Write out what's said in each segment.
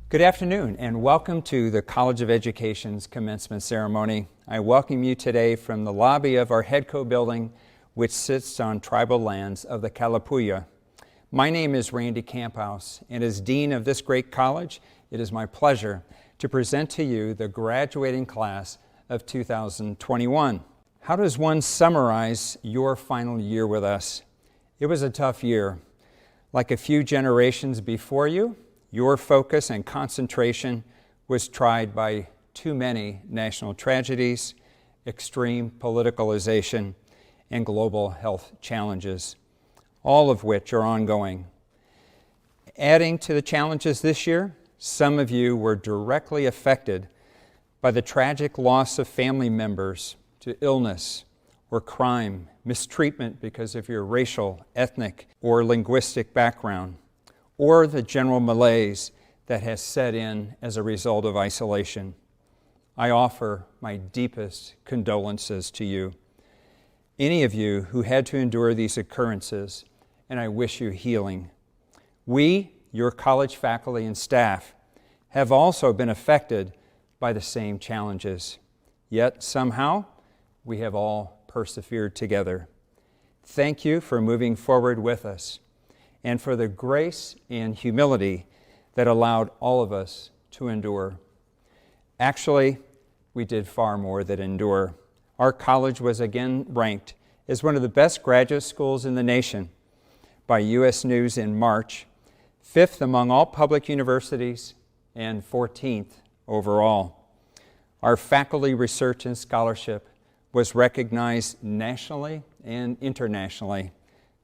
Good afternoon and welcome to the College of Education's commencement ceremony. I welcome you today from the lobby of our Headco building, which sits on tribal lands of the Kalapuya. My name is Randy Camphouse, and as Dean of this great college, it is my pleasure to present to you the graduating class of 2021. How does one summarize your final year with us? It was a tough year. Like a few generations before you, your focus and concentration was tried by too many national tragedies, extreme politicalization, and global health challenges, all of which are ongoing. Adding to the challenges this year, some of you were directly affected by the tragic loss of family members to illness or crime, mistreatment because of your racial, ethnic, or linguistic background, or the general malaise that has set in as a result of isolation. I offer my deepest condolences to you, any of you who had to endure these occurrences, and I wish you healing. We, your college faculty and staff, have also been affected by the same challenges. Yet somehow, we have all persevered together. Thank you for moving forward with us, and for the grace and humility that allowed all of us to endure. Actually, we did far more than endure. Our college was again ranked as one of the best graduate schools in the nation by U.S. News in March, 5th among all public universities, and 14th overall. Our faculty research and scholarship was recognized nationally and internationally.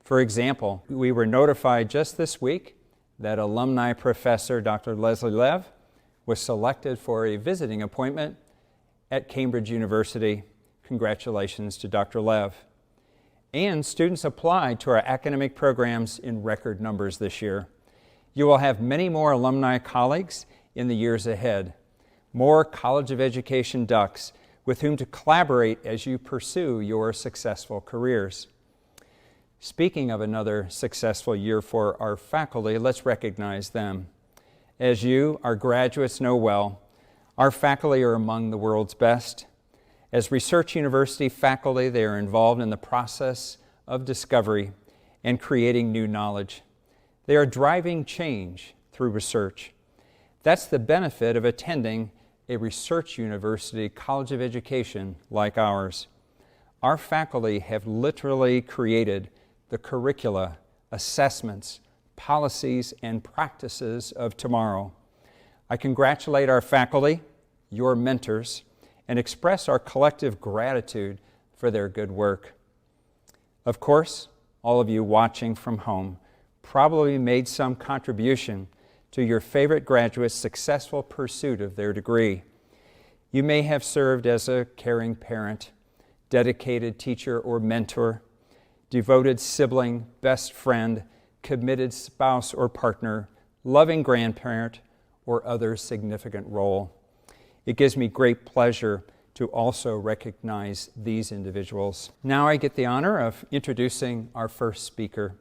For example, we were notified just this week that alumni professor Dr. Leslie Lev was selected for a visiting appointment at Cambridge University. Congratulations to Dr. Lev. And students applied to our academic programs in record numbers this year. You will have many more alumni colleagues in the years ahead, more College of Education ducks with whom to collaborate as you pursue your successful careers. Speaking of another successful year for our faculty, let's recognize them. As you, our graduates, know well, our faculty are among the world's best. As research university faculty, they are involved in the process of discovery and creating new knowledge. They are driving change through research. That's the benefit of attending a research university college of education like ours. Our faculty have literally created the curricula, assessments, policies, and practices of tomorrow. I congratulate our faculty, your mentors, and express our collective gratitude for their good work. Of course, all of you watching from home probably made some contribution to your favorite graduate's successful pursuit of their degree. You may have served as a caring parent, dedicated teacher or mentor, devoted sibling, best friend, committed spouse or partner, loving grandparent, or other significant role. It gives me great pleasure to also recognize these individuals. Now I get the honor of introducing our first speaker.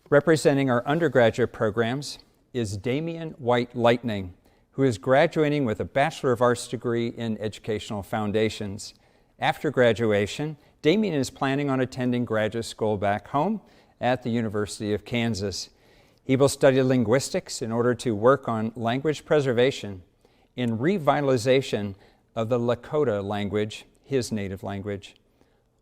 Representing our undergraduate programs is Damian White Lightning, who is graduating with a Bachelor of Arts degree in Educational Foundations. After graduation, Damian is planning on attending graduate school back home at the University of Kansas. He will study linguistics in order to work on language preservation and revitalization of the Lakota language, his native language.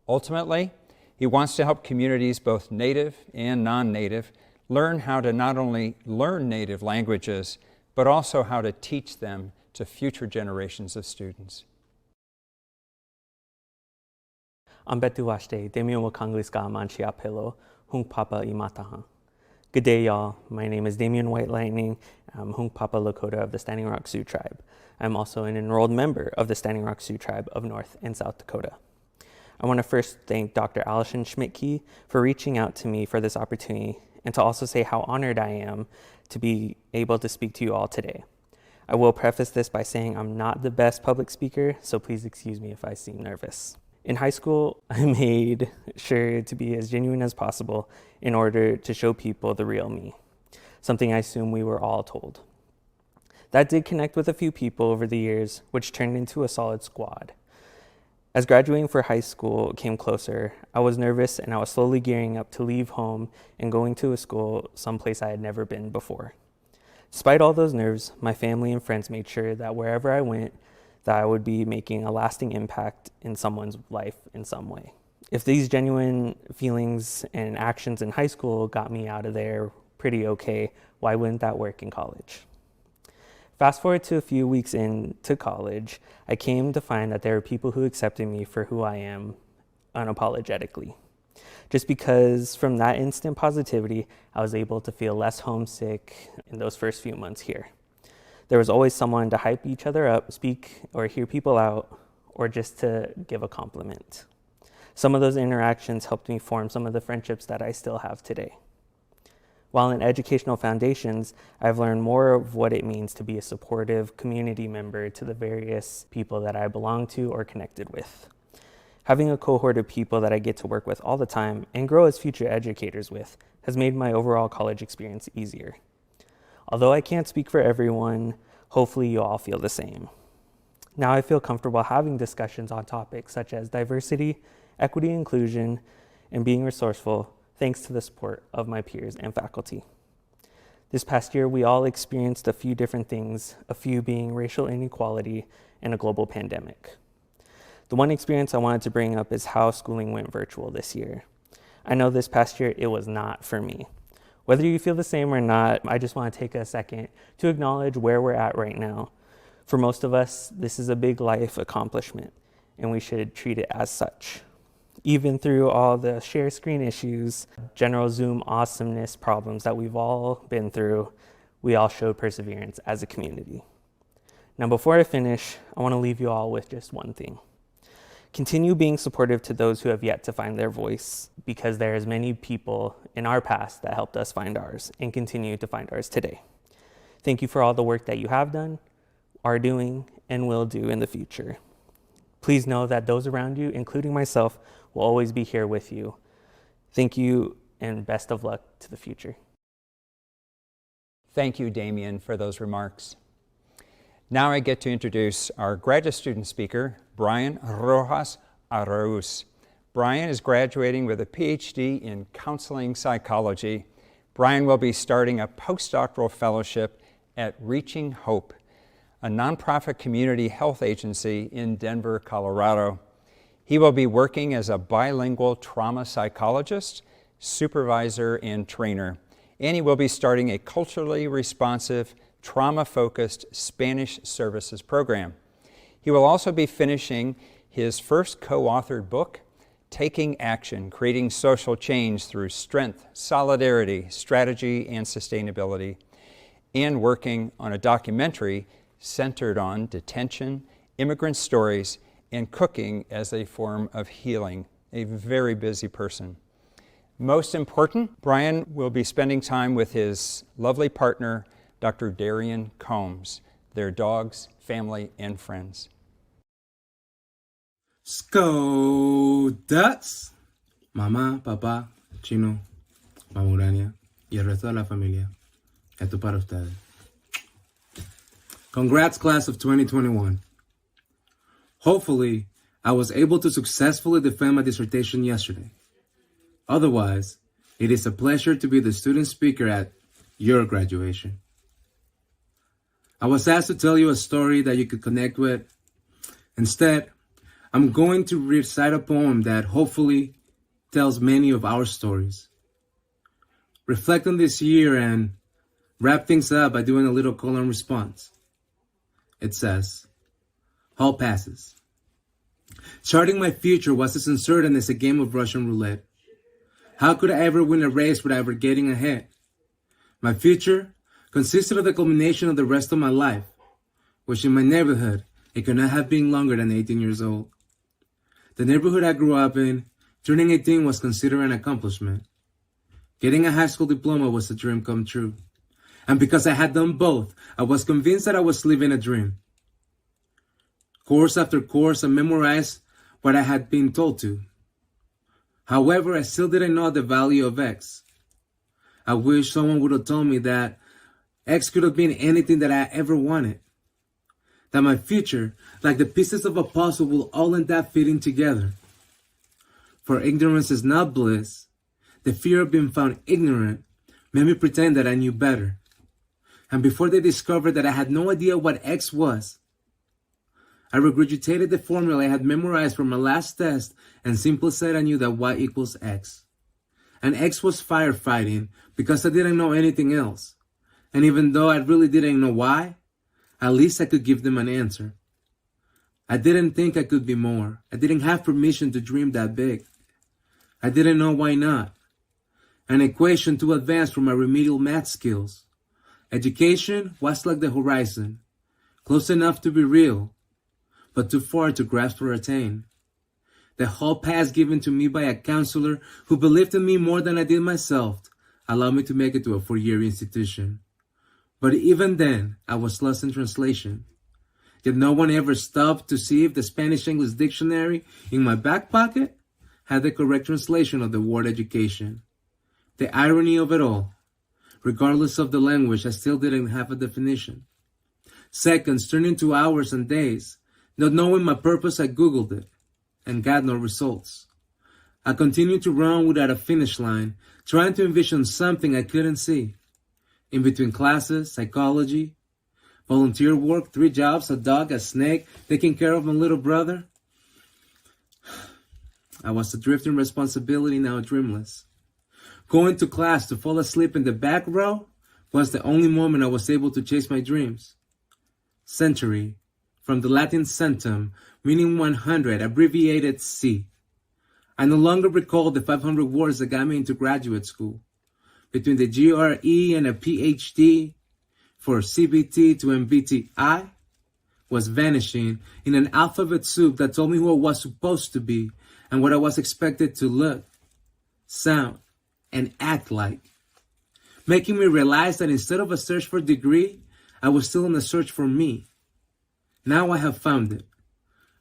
Ultimately, he wants to help communities, both native and non-native, learn how to not only learn native languages, but also how to teach them to future generations of students. Ambetu washte, Damian Wakangliska Manchia Pilo, Hung Papa Imataha. Good day, y'all. My name is Damian White Lightning. I'm Hung Papa Lakota of the Standing Rock Sioux Tribe. I'm also an enrolled member of the Standing Rock Sioux Tribe of North and South Dakota. I want to first thank Dr. Allison Schmidtke for reaching out to me for this opportunity, and to also say how honored I am to be able to speak to you all today. I will preface this by saying I'm not the best public speaker, so please excuse me if I seem nervous. In high school, I made sure to be as genuine as possible in order to show people the real me, something I assume we were all told. That did connect with a few people over the years, which turned into a solid squad. As graduating for high school came closer, I was nervous and I was slowly gearing up to leave home and going to a school someplace I had never been before. Despite all those nerves, my family and friends made sure that wherever I went, that I would be making a lasting impact in someone's life in some way. If these genuine feelings and actions in high school got me out of there pretty okay, why wouldn't that work in college? Fast forward to a few weeks into college, I came to find that there are people who accepted me for who I am unapologetically. Just because from that instant positivity, I was able to feel less homesick in those first few months here. There was always someone to hype each other up, speak or hear people out, or just to give a compliment. Some of those interactions helped me form some of the friendships that I still have today. While in educational foundations, I've learned more of what it means to be a supportive community member to the various people that I belong to or connected with. Having a cohort of people that I get to work with all the time and grow as future educators with has made my overall college experience easier. Although I can't speak for everyone, hopefully you all feel the same. Now I feel comfortable having discussions on topics such as diversity, equity, inclusion, and being resourceful, thanks to the support of my peers and faculty. This past year, we all experienced a few different things, a few being racial inequality and a global pandemic. The one experience I wanted to bring up is how schooling went virtual this year. I know this past year, it was not for me. Whether you feel the same or not, I just want to take a second to acknowledge where we're at right now. For most of us, this is a big life accomplishment, and we should treat it as such. Even through all the share screen issues, general Zoom awesomeness problems that we've all been through, we all showed perseverance as a community. Now, before I finish, I want to leave you all with just one thing. Continue being supportive to those who have yet to find their voice, because there is many people in our past that helped us find ours and continue to find ours today. Thank you for all the work that you have done, are doing, and will do in the future. Please know that those around you, including myself, will always be here with you. Thank you, and best of luck to the future. Thank you, Damien, for those remarks. Now I get to introduce our graduate student speaker, Brian Rojas Arauz. Brian is graduating with a PhD in counseling psychology. Brian will be starting a postdoctoral fellowship at Reaching Hope, a nonprofit community health agency in Denver, Colorado. He will be working as a bilingual trauma psychologist, supervisor, and trainer. And he will be starting a culturally responsive, trauma-focused Spanish services program. He will also be finishing his first co-authored book, Taking Action, Creating Social Change Through Strength, Solidarity, Strategy, and Sustainability, and working on a documentary centered on detention, immigrant stories, and cooking as a form of healing. A very busy person. Most important, Brian will be spending time with his lovely partner, Dr. Darian Combs, their dogs, family, and friends. Go Ducks! Mamá, papá, Chino, Mamá Urania y el resto de la familia. Esto para ustedes. Congrats, class of 2021. Hopefully, I was able to successfully defend my dissertation yesterday. Otherwise, it is a pleasure to be the student speaker at your graduation. I was asked to tell you a story that you could connect with. Instead, I'm going to recite a poem that hopefully tells many of our stories. Reflect on this year and wrap things up by doing a little call and response. It says, all passes. Charting my future was as uncertain as a game of Russian roulette. How could I ever win a race without ever getting ahead? My future consisted of the culmination of the rest of my life, which in my neighborhood, it could not have been longer than 18 years old. The neighborhood I grew up in, turning 18 was considered an accomplishment. Getting a high school diploma was a dream come true. And because I had done both, I was convinced that I was living a dream. Course after course, I memorized what I had been told to. However, I still didn't know the value of X. I wish someone would have told me that X could have been anything that I ever wanted. That my future, like the pieces of a puzzle, will all end up fitting together. For ignorance is not bliss. The fear of being found ignorant made me pretend that I knew better. And before they discovered that I had no idea what X was, I regurgitated the formula I had memorized from my last test and simply said I knew that Y equals X. And X was firefighting because I didn't know anything else. And even though I really didn't know why, at least I could give them an answer. I didn't think I could be more. I didn't have permission to dream that big. I didn't know why not. An equation too advanced for my remedial math skills. Education was like the horizon, close enough to be real, but too far to grasp or attain. The hall pass given to me by a counselor who believed in me more than I did myself allowed me to make it to a 4-year institution. But even then, I was lost in translation. Yet no one ever stopped to see if the Spanish-English dictionary in my back pocket had the correct translation of the word education. The irony of it all, regardless of the language, I still didn't have a definition. Seconds turned into hours and days. Not knowing my purpose, I Googled it and got no results. I continued to run without a finish line, trying to envision something I couldn't see. In between classes, psychology, volunteer work, 3 jobs, a dog, a snake, taking care of my little brother. I was adrift in responsibility, now dreamless. Going to class to fall asleep in the back row was the only moment I was able to chase my dreams. Century, from the Latin centum, meaning 100, abbreviated C. I no longer recall the 500 words that got me into graduate school. Between the GRE and a PhD, for CBT to MBTI, was vanishing in an alphabet soup that told me who I was supposed to be and what I was expected to look, sound, and act like, making me realize that instead of a search for a degree, I was still in a search for me. Now I have found it.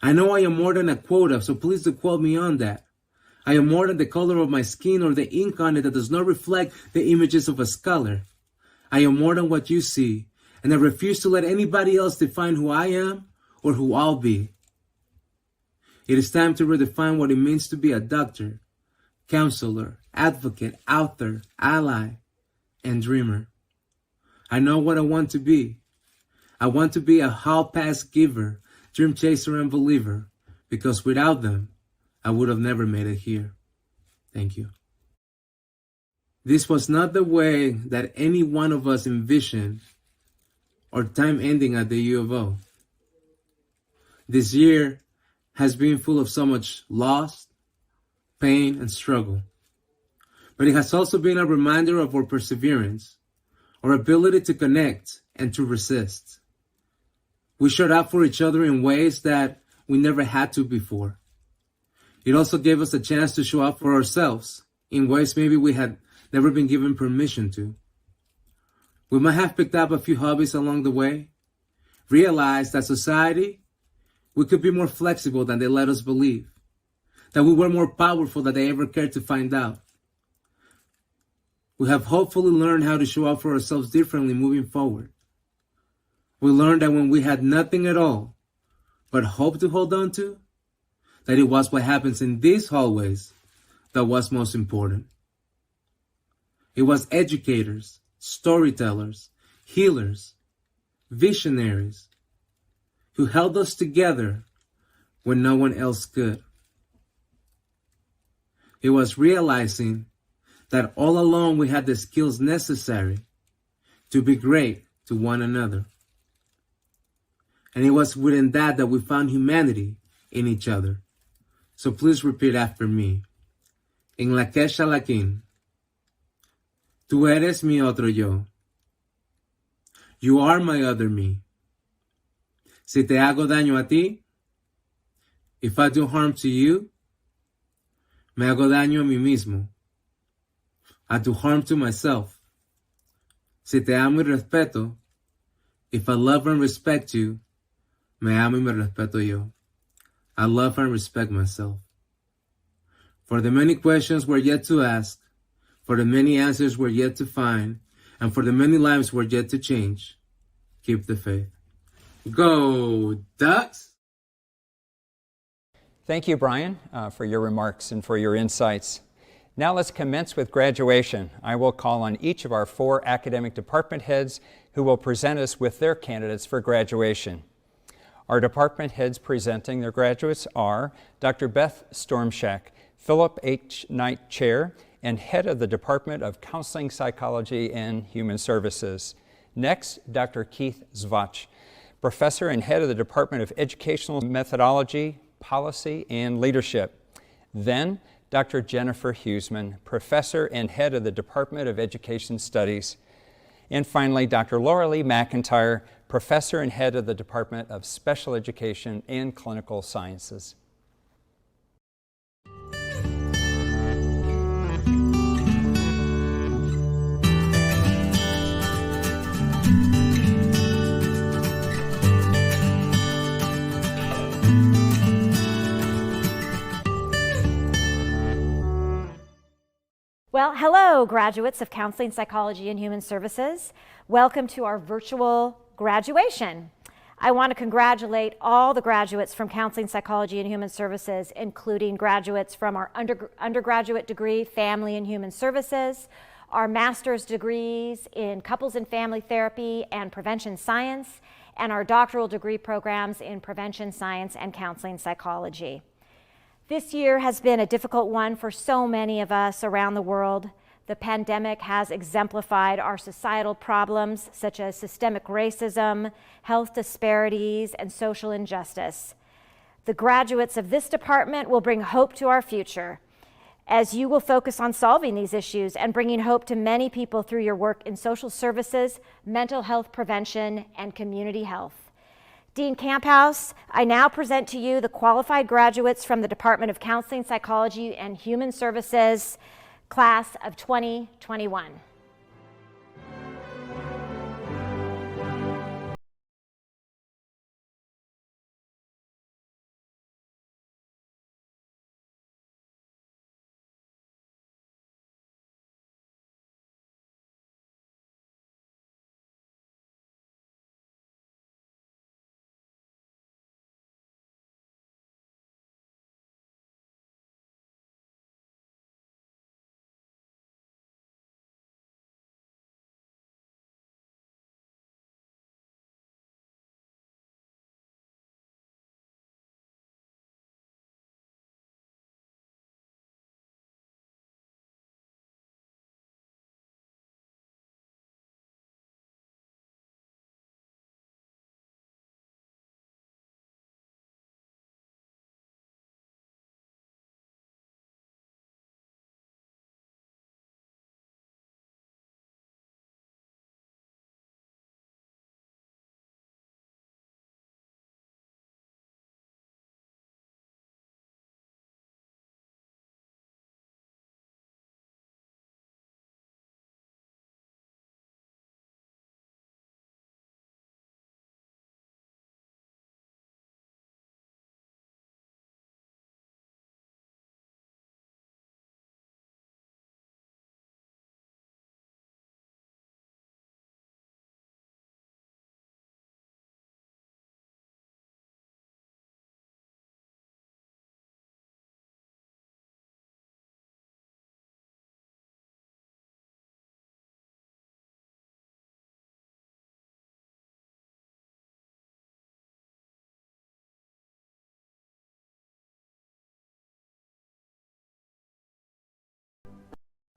I know I am more than a quota, so please do quote me on that. I am more than the color of my skin or the ink on it that does not reflect the images of a scholar. I am more than what you see, and I refuse to let anybody else define who I am or who I'll be. It is time to redefine what it means to be a doctor, counselor, advocate, author, ally, and dreamer. I know what I want to be. I want to be a hall pass giver, dream chaser, and believer, because without them, I would have never made it here. Thank you. This was not the way that any one of us envisioned our time ending at the U of O. This year has been full of so much loss, pain, and struggle. But it has also been a reminder of our perseverance, our ability to connect and to resist. We showed up for each other in ways that we never had to before. It also gave us a chance to show up for ourselves in ways maybe we had never been given permission to. We might have picked up a few hobbies along the way, realized that society, we could be more flexible than they let us believe, that we were more powerful than they ever cared to find out. We have hopefully learned how to show up for ourselves differently moving forward. We learned that when we had nothing at all, but hope to hold on to, that it was what happens in these hallways that was most important. It was educators, storytellers, healers, visionaries who held us together when no one else could. It was realizing that all along we had the skills necessary to be great to one another. And it was within that we found humanity in each other. So please repeat after me. En la quecha laquín. Tú eres mi otro yo. You are my other me. Si te hago daño a ti, if I do harm to you, me hago daño a mí mismo. I do harm to myself. Si te amo y respeto, if I love and respect you, me amo y me respeto yo. I love and respect myself. For the many questions we're yet to ask, for the many answers we're yet to find, And for the many lives we're yet to change, keep the faith. Go Ducks! Thank you, Brian, for your remarks and for your insights. Now let's commence with graduation. I will call on each of our 4 academic department heads who will present us with their candidates for graduation. Our department heads presenting their graduates are Dr. Beth Stormshack, Philip H. Knight Chair and Head of the Department of Counseling, Psychology, and Human Services. Next, Dr. Keith Zvach, Professor and Head of the Department of Educational Methodology, Policy, and Leadership. Then, Dr. Jennifer Huseman, Professor and Head of the Department of Education Studies. And finally, Dr. Laura Lee McIntyre, Professor and Head of the Department of Special Education and Clinical Sciences. Well, hello, graduates of Counseling, Psychology, and Human Services. Welcome to our virtual graduation. I want to congratulate all the graduates from Counseling, Psychology, and Human Services, including graduates from our undergraduate degree, Family and Human Services, our master's degrees in Couples and Family Therapy and Prevention Science, and our doctoral degree programs in Prevention Science and Counseling Psychology. This year has been a difficult one for so many of us around the world. The pandemic has exemplified our societal problems such as systemic racism, health disparities, and social injustice. The graduates of this department will bring hope to our future, as you will focus on solving these issues and bringing hope to many people through your work in social services, mental health prevention, and community health. Dean Camphouse, I now present to you the qualified graduates from the Department of Counseling, Psychology, and Human Services, class of 2021.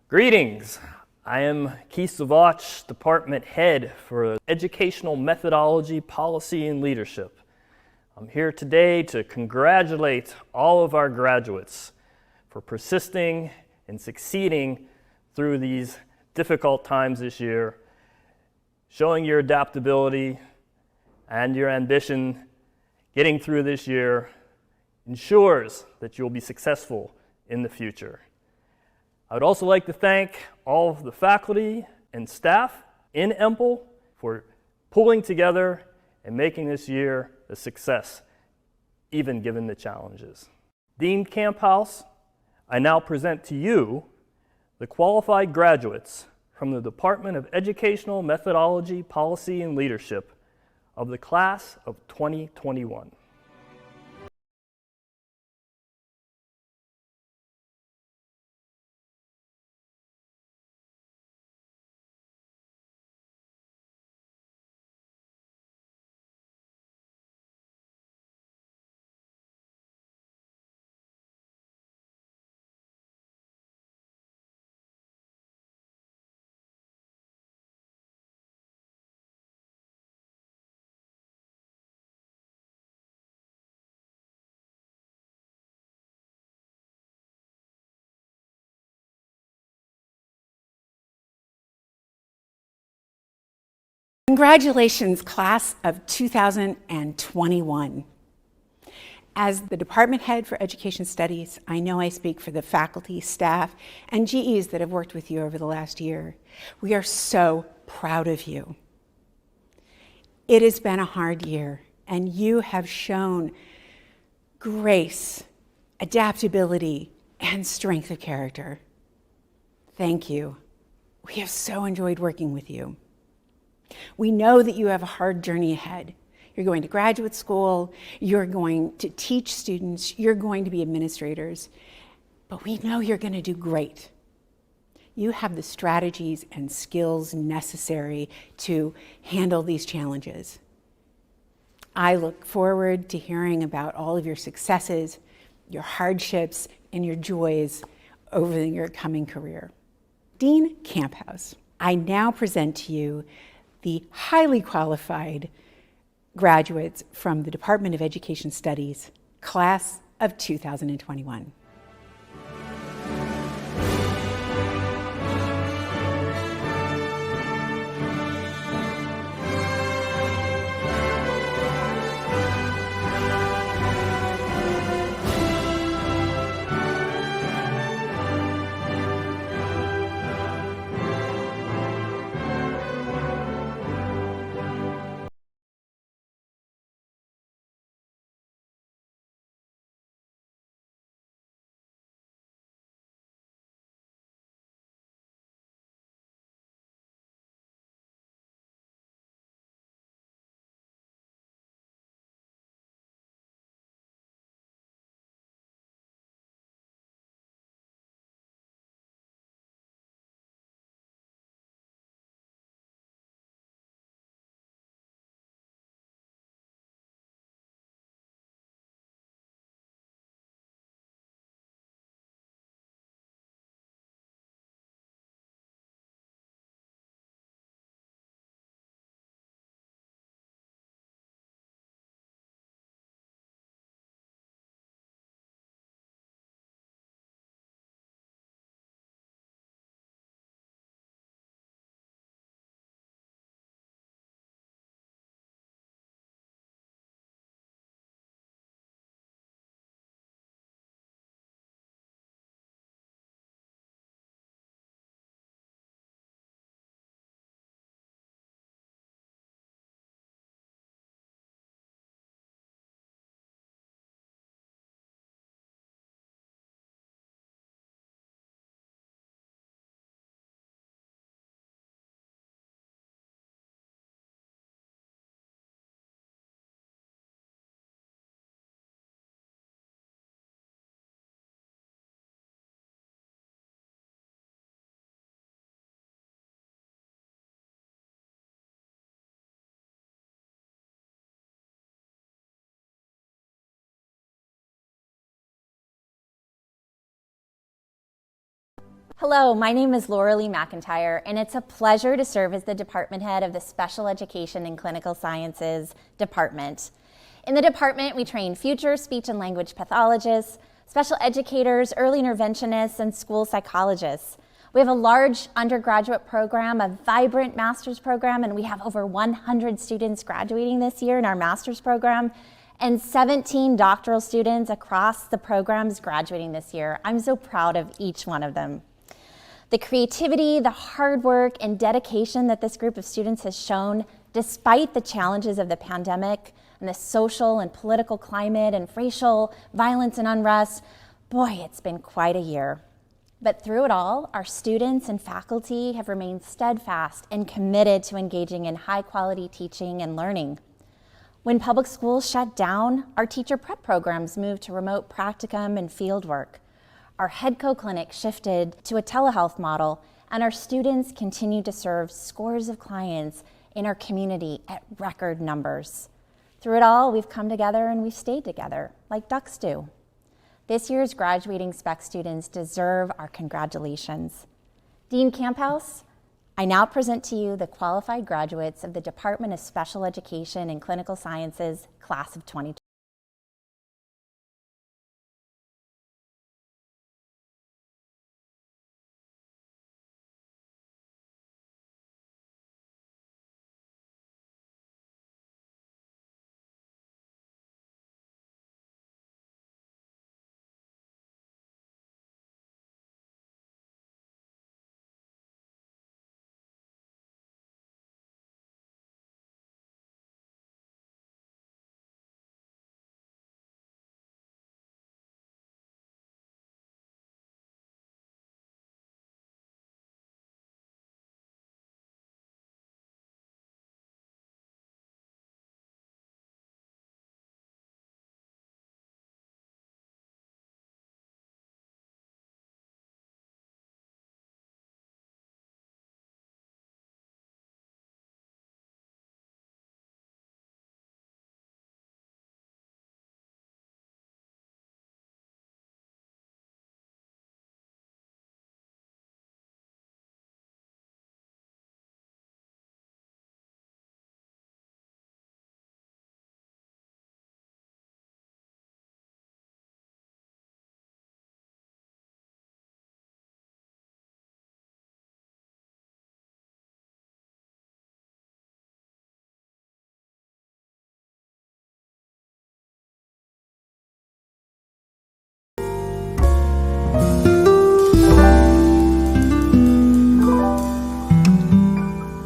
Greetings. I am Keith Savach, Department Head for Educational Methodology, Policy, and Leadership. I'm here today to congratulate all of our graduates for persisting and succeeding through these difficult times this year, showing your adaptability and your ambition. Getting through this year ensures that you'll be successful in the future. I would also like to thank all of the faculty and staff in EMPL for pulling together and making this year a success, even given the challenges. Dean Camphouse, I now present to you the qualified graduates from the Department of Educational Methodology, Policy, and Leadership of the class of 2021. Congratulations, class of 2021. As the department head for Education Studies, I know I speak for the faculty, staff, and GEs that have worked with you over the last year. We are so proud of you. It has been a hard year, and you have shown grace, adaptability, and strength of character. Thank you. We have so enjoyed working with you. We know that you have a hard journey ahead. You're going to graduate school, you're going to teach students, you're going to be administrators, but we know you're going to do great. You have the strategies and skills necessary to handle these challenges. I look forward to hearing about all of your successes, your hardships, and your joys over your coming career. Dean Camphouse, I now present to you the highly qualified graduates from the Department of Education Studies, class of 2021. Hello, my name is Laura Lee McIntyre, and it's a pleasure to serve as the department head of the Special Education and Clinical Sciences Department. In the department, we train future speech and language pathologists, special educators, early interventionists, and school psychologists. We have a large undergraduate program, a vibrant master's program, and we have over 100 students graduating this year in our master's program, and 17 doctoral students across the programs graduating this year. I'm so proud of each one of them. The creativity, the hard work, and dedication that this group of students has shown, despite the challenges of the pandemic and the social and political climate and racial violence and unrest, boy, it's been quite a year. But through it all, our students and faculty have remained steadfast and committed to engaging in high-quality teaching and learning. When public schools shut down, our teacher prep programs moved to remote practicum and fieldwork. Our HEDCO clinic shifted to a telehealth model, and our students continue to serve scores of clients in our community at record numbers. Through it all, we've come together and we've stayed together, like ducks do. This year's graduating spec students deserve our congratulations. Dean Camphouse, I now present to you the qualified graduates of the Department of Special Education and Clinical Sciences, Class of 2020.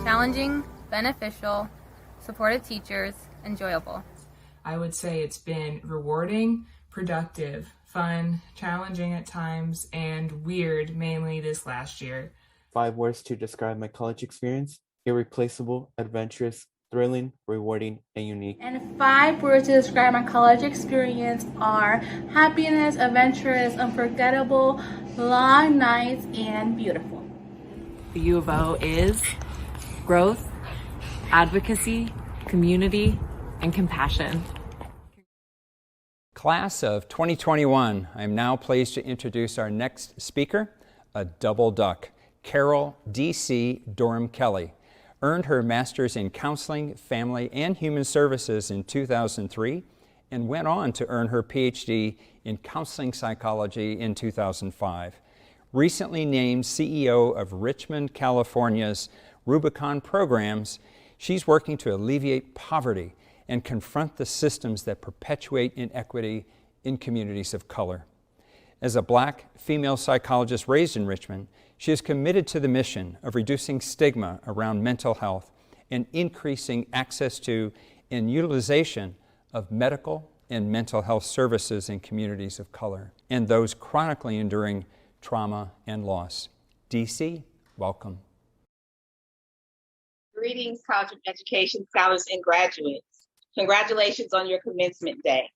Challenging, beneficial, supportive teachers, enjoyable. I would say it's been rewarding, productive, fun, challenging at times, and weird, mainly this last year. 5 words to describe my college experience: irreplaceable, adventurous, thrilling, rewarding, and unique. And 5 words to describe my college experience are happiness, adventurous, unforgettable, long nights, and beautiful. The U of O is growth, advocacy, community, and compassion. Class of 2021, I am now pleased to introduce our next speaker, a double duck. Carol D.C. Durham-Kelly earned her master's in counseling, family, and human services in 2003 and went on to earn her PhD in counseling psychology in 2005. Recently named CEO of Richmond, California's Rubicon Programs, she's working to alleviate poverty and confront the systems that perpetuate inequity in communities of color. As a Black female psychologist raised in Richmond, she is committed to the mission of reducing stigma around mental health and increasing access to and utilization of medical and mental health services in communities of color and those chronically enduring trauma and loss. DC, welcome. Greetings, College of Education scholars and graduates. Congratulations on your commencement day.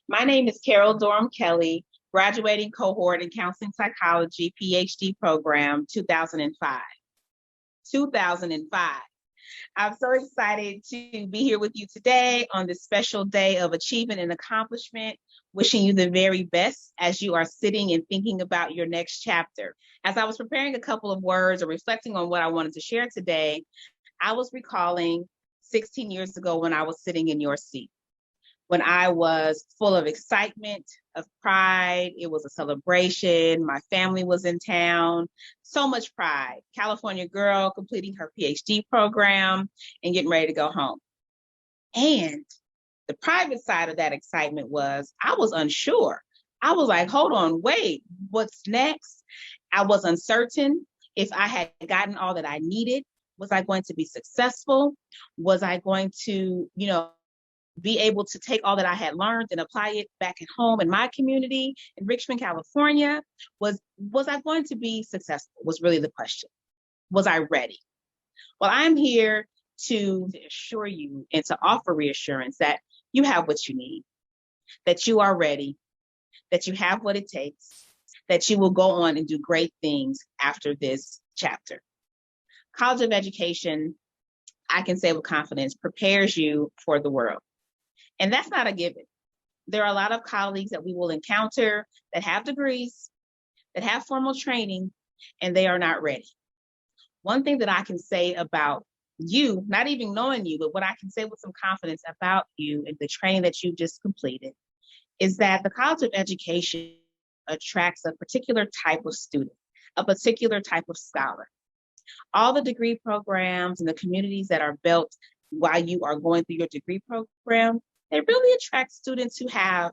My name is Carol Durham-Kelly, graduating cohort in Counseling Psychology, PhD program, 2005. 2005. I'm so excited to be here with you today on this special day of achievement and accomplishment, wishing you the very best as you are sitting and thinking about your next chapter. As I was preparing a couple of words or reflecting on what I wanted to share today, I was recalling 16 years ago when I was sitting in your seat, when I was full of excitement, of pride. It was a celebration. My family was in town. So much pride. California girl completing her PhD program and getting ready to go home. And the private side of that excitement was I was unsure. I was like, hold on, wait, what's next? I was uncertain if I had gotten all that I needed. Was I going to be successful? Was I going to, be able to take all that I had learned and apply it back at home in my community in Richmond, California. Was I going to be successful? Was really the question. Was I ready? Well, I'm here to assure you and to offer reassurance that you have what you need, that you are ready, that you have what it takes, that you will go on and do great things after this chapter. College of Education, I can say with confidence, prepares you for the world. And that's not a given. There are a lot of colleagues that we will encounter that have degrees, that have formal training, and they are not ready. One thing that I can say about you, not even knowing you, but what I can say with some confidence about you and the training that you've just completed, is that the College of Education attracts a particular type of student, a particular type of scholar. All the degree programs and the communities that are built while you are going through your degree program, they really attract students who have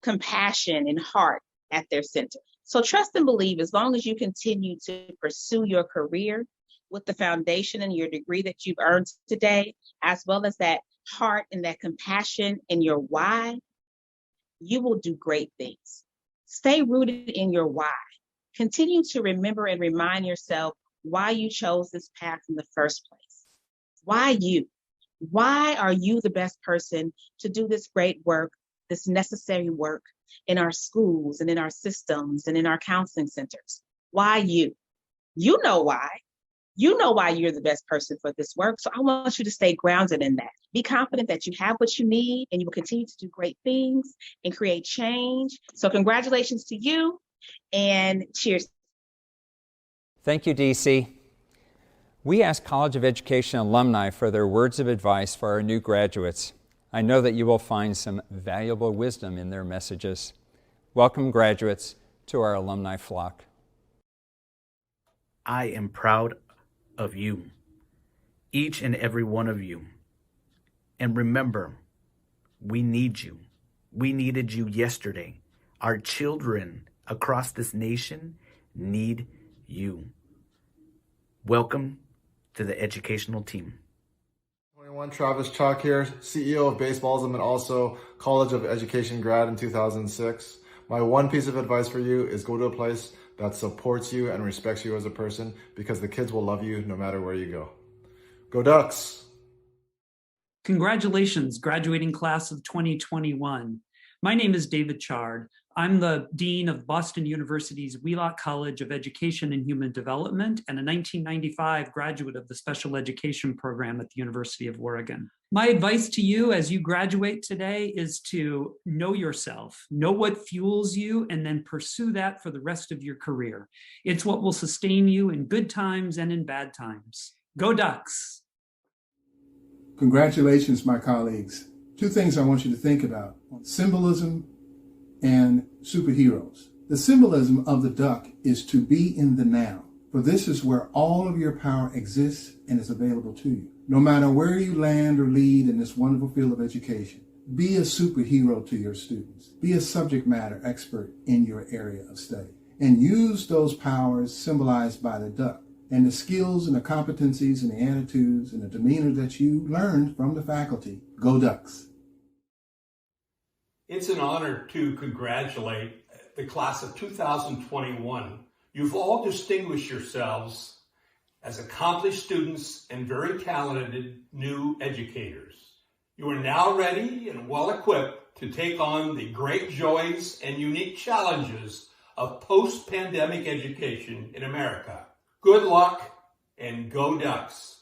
compassion and heart at their center. So trust and believe, as long as you continue to pursue your career with the foundation and your degree that you've earned today, as well as that heart and that compassion and your why, you will do great things. Stay rooted in your why. Continue to remember and remind yourself why you chose this path in the first place. Why you? Why are you the best person to do this great work, this necessary work in our schools and in our systems and in our counseling centers? Why you? You know why. You know why you're the best person for this work. So I want you to stay grounded in that. Be confident that you have what you need and you will continue to do great things and create change. So congratulations to you and cheers. Thank you, DC. We ask College of Education alumni for their words of advice for our new graduates. I know that you will find some valuable wisdom in their messages. Welcome, graduates, to our alumni flock. I am proud of you, each and every one of you. And remember, we need you. We needed you yesterday. Our children across this nation need you. Welcome to the educational team. 21, Travis Chalk here, CEO of Baseballism and also College of Education grad in 2006. My one piece of advice for you is go to a place that supports you and respects you as a person, because the kids will love you no matter where you go. Go Ducks! Congratulations, graduating class of 2021. My name is David Chard. I'm the Dean of Boston University's Wheelock College of Education and Human Development and a 1995 graduate of the Special Education Program at the University of Oregon. My advice to you as you graduate today is to know yourself, know what fuels you, and then pursue that for the rest of your career. It's what will sustain you in good times and in bad times. Go Ducks! Congratulations, my colleagues. Two things I want you to think about: symbolism and superheroes. The symbolism of the duck is to be in the now, for this is where all of your power exists and is available to you. No matter where you land or lead in this wonderful field of education, be a superhero to your students. Be a subject matter expert in your area of study, and use those powers symbolized by the duck and the skills and the competencies and the attitudes and the demeanor that you learned from the faculty. Go Ducks! It's an honor to congratulate the class of 2021. You've all distinguished yourselves as accomplished students and very talented new educators. You are now ready and well equipped to take on the great joys and unique challenges of post-pandemic education in America. Good luck and go Ducks!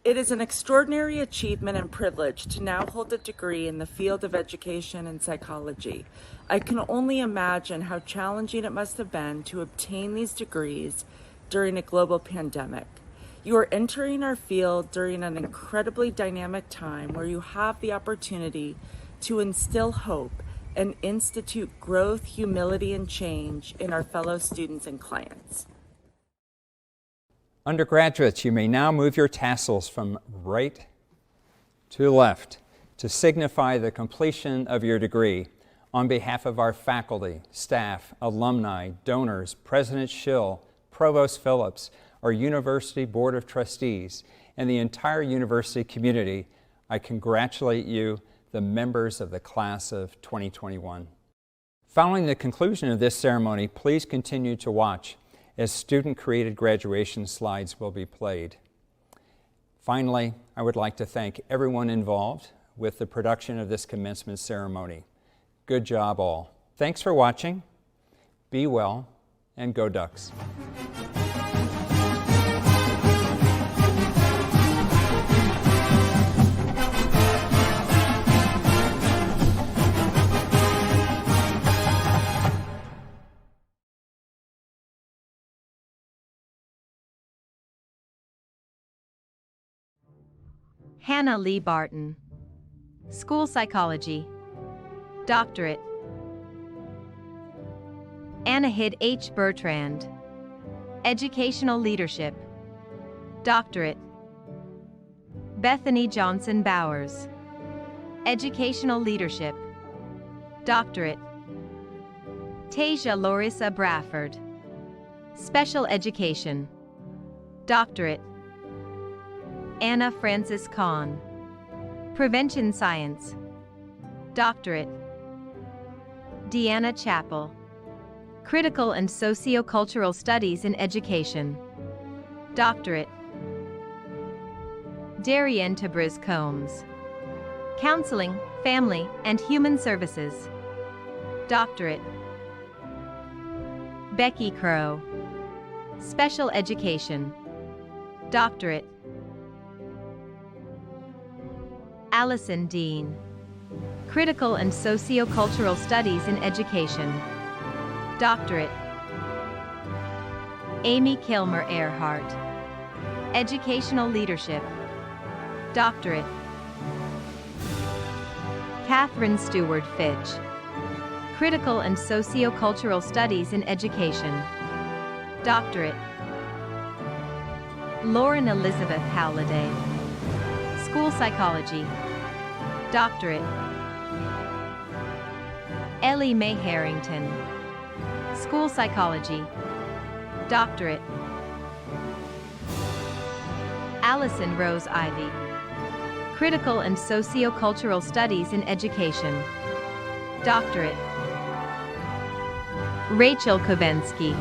It is an extraordinary achievement and privilege to now hold a degree in the field of education and psychology. I can only imagine how challenging it must have been to obtain these degrees during a global pandemic. You are entering our field during an incredibly dynamic time where you have the opportunity to instill hope and institute growth, humility, and change in our fellow students and clients. Undergraduates, you may now move your tassels from right to left to signify the completion of your degree. On behalf of our faculty, staff, alumni, donors, President Schill, Provost Phillips, our University Board of Trustees, and the entire university community, I congratulate you, the members of the class of 2021. Following the conclusion of this ceremony, please continue to watch as student-created graduation slides will be played. Finally, I would like to thank everyone involved with the production of this commencement ceremony. Good job all. Thanks for watching. Be well, and go Ducks. Hannah Lee Barton, School Psychology, Doctorate. Anahid H. Bertrand, Educational Leadership, Doctorate. Bethany Johnson Bowers, Educational Leadership, Doctorate. Tasia Larissa Bradford, Special Education, Doctorate. Anna Francis Kahn, Prevention Science, Doctorate. Deanna Chappell, Critical and Sociocultural Studies in Education, Doctorate. Darienne Tabriz Combs, Counseling, Family, and Human Services, Doctorate. Becky Crow, Special Education, Doctorate. Allison Dean, Critical and Sociocultural Studies in Education, Doctorate. Amy Kilmer Earhart, Educational Leadership, Doctorate. Catherine Stewart Fitch, Critical and Sociocultural Studies in Education, Doctorate. Lauren Elizabeth Halliday, School Psychology, Doctorate. Ellie Mae Harrington, School Psychology, Doctorate. Allison Rose Ivy, Critical and Sociocultural Studies in Education, Doctorate. Rachel Kovensky,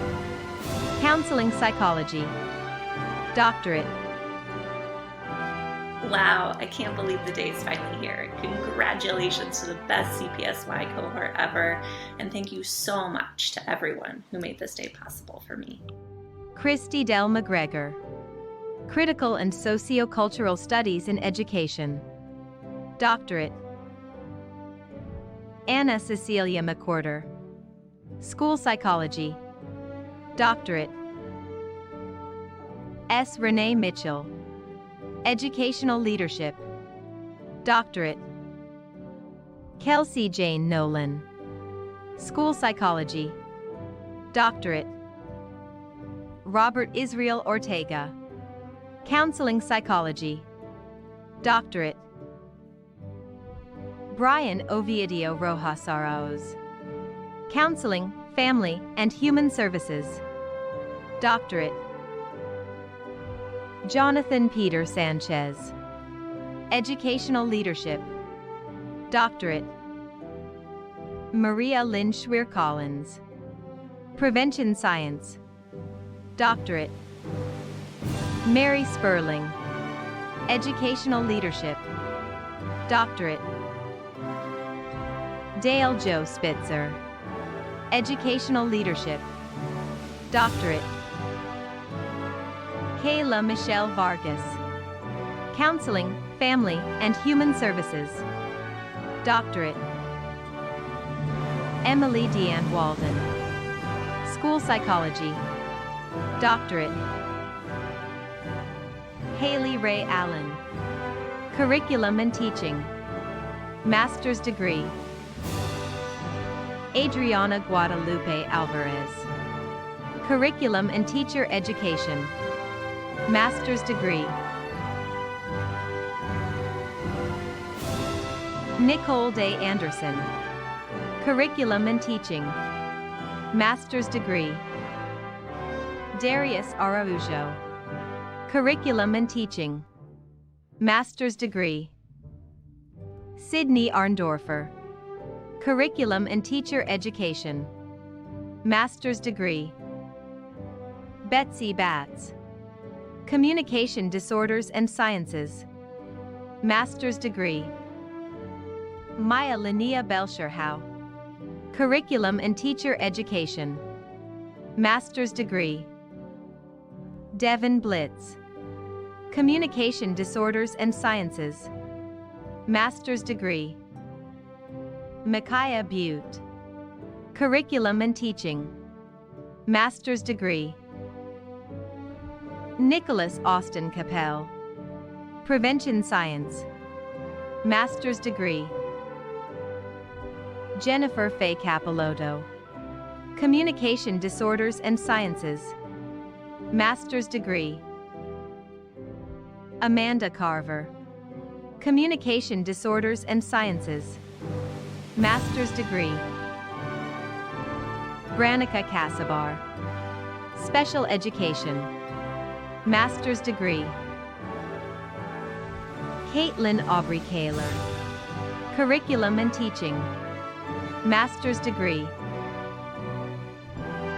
Counseling Psychology, Doctorate. Wow, I can't believe the day is finally here. Congratulations to the best CPSY cohort ever, and thank you so much to everyone who made this day possible for me. Christy Dell McGregor, Critical and Sociocultural Studies in Education, Doctorate. Anna Cecilia McWhorter, School Psychology, Doctorate. S. Renee Mitchell, Educational Leadership, Doctorate. Kelsey Jane Nolan, School Psychology, Doctorate. Robert Israel Ortega, Counseling Psychology, Doctorate. Brian Ovidio Rojas Arauz, Counseling, Family, and Human Services, Doctorate. Jonathan Peter Sanchez, Educational Leadership, Doctorate. Maria Lynn Schweer Collins, Prevention Science, Doctorate. Mary Sperling, Educational Leadership, Doctorate. Dale Joe Spitzer, Educational Leadership, Doctorate. Kayla Michelle Vargas, Counseling, Family, and Human Services, Doctorate. Emily Deanne Walden, School Psychology, Doctorate. Haley Ray Allen, Curriculum and Teaching, Master's Degree. Adriana Guadalupe Alvarez, Curriculum and Teacher Education, Master's Degree. Nicole Day Anderson, Curriculum and Teaching, Master's Degree. Darius Araujo, Curriculum and Teaching, Master's Degree. Sydney Arndorfer. Curriculum and Teacher Education. Master's degree. Betsy Batts. Communication Disorders and Sciences. Master's degree. Maya Linnea Belcherhow. Curriculum and Teacher Education. Master's degree. Devin Blitz. Communication Disorders and Sciences. Master's degree. Micaiah Butte. Curriculum and Teaching. Master's degree. Nicholas Austin Capel. Prevention Science. Master's degree. Jennifer Faye Capilotto. Communication Disorders and Sciences. Master's degree. Amanda Carver. Communication Disorders and Sciences. Master's degree. Branica Casabar. Special Education. Master's degree. Caitlin Aubrey Kaler. Curriculum and Teaching. Master's degree.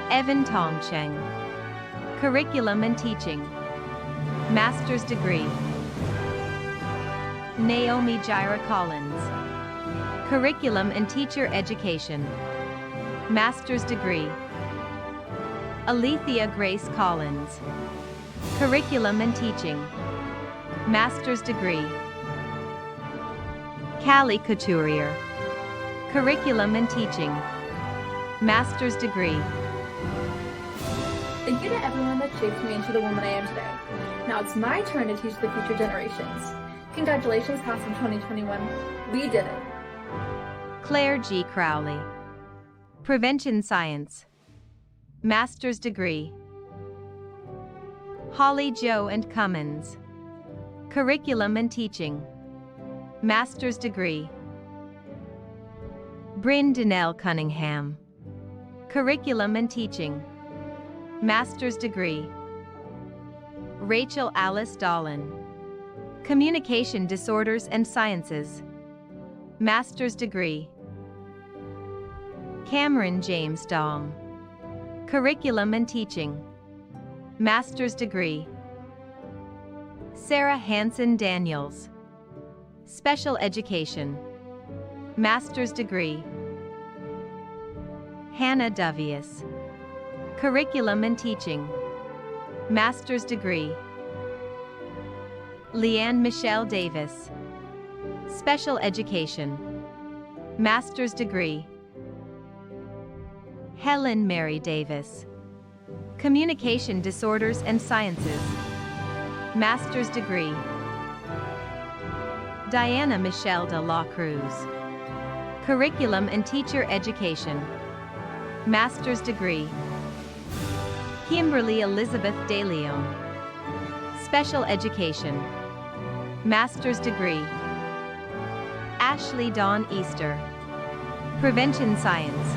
Evan Tong Cheng. Curriculum and Teaching. Master's degree. Naomi Jira Collins. Curriculum and Teacher Education. Master's degree. Alethea Grace Collins. Curriculum and Teaching. Master's degree. Callie Couturier. Curriculum and Teaching. Master's degree. Thank you to everyone that shaped me into the woman I am today. Now it's my turn to teach the future generations. Congratulations, class of 2021. We did it. Claire G. Crowley. Prevention Science. Master's degree. Holly Joe and Cummins. Curriculum and Teaching. Master's degree. Bryn Danelle Cunningham. Curriculum and Teaching. Master's degree. Rachel Alice Dolan. Communication Disorders and Sciences. Master's degree. Cameron James Dong. Curriculum and Teaching. Master's degree. Sarah Hanson Daniels. Special Education. Master's degree. Hannah Dovius. Curriculum and Teaching. Master's degree. Leanne Michelle Davis. Special Education. Master's degree. Helen Mary Davis. Communication Disorders and Sciences. Master's degree. Diana Michelle de la Cruz. Curriculum and Teacher Education. Master's degree. Kimberly Elizabeth De Leon. Special Education. Master's degree. Ashley Dawn Easter. Prevention Science.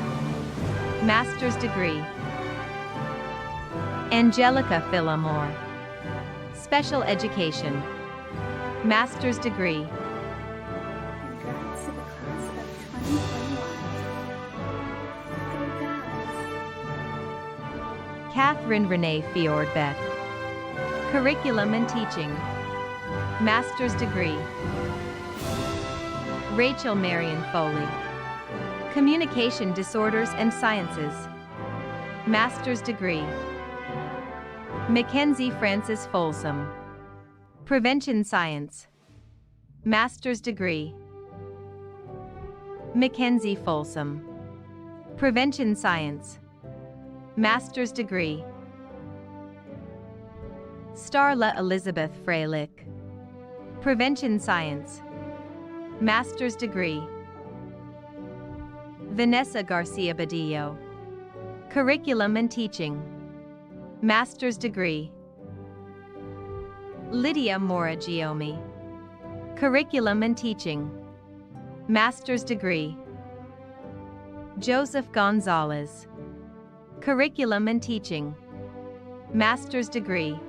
Master's degree. Angelica Phillamore. Special Education. Master's degree. Congrats to the class of 2021. Catherine Renee Fjordbeck. Curriculum and Teaching. Master's degree. Rachel Marion Foley. Communication Disorders and Sciences. Master's degree. Mackenzie Francis Folsom. Prevention Science. Master's degree. Mackenzie Folsom. Prevention Science. Master's degree. Starla Elizabeth Freilich. Prevention Science. Master's degree. Vanessa Garcia Badillo. Curriculum and Teaching. Master's degree. Lydia Mora Giomi. Curriculum and Teaching. Master's degree. Joseph Gonzalez. Curriculum and Teaching. Master's degree.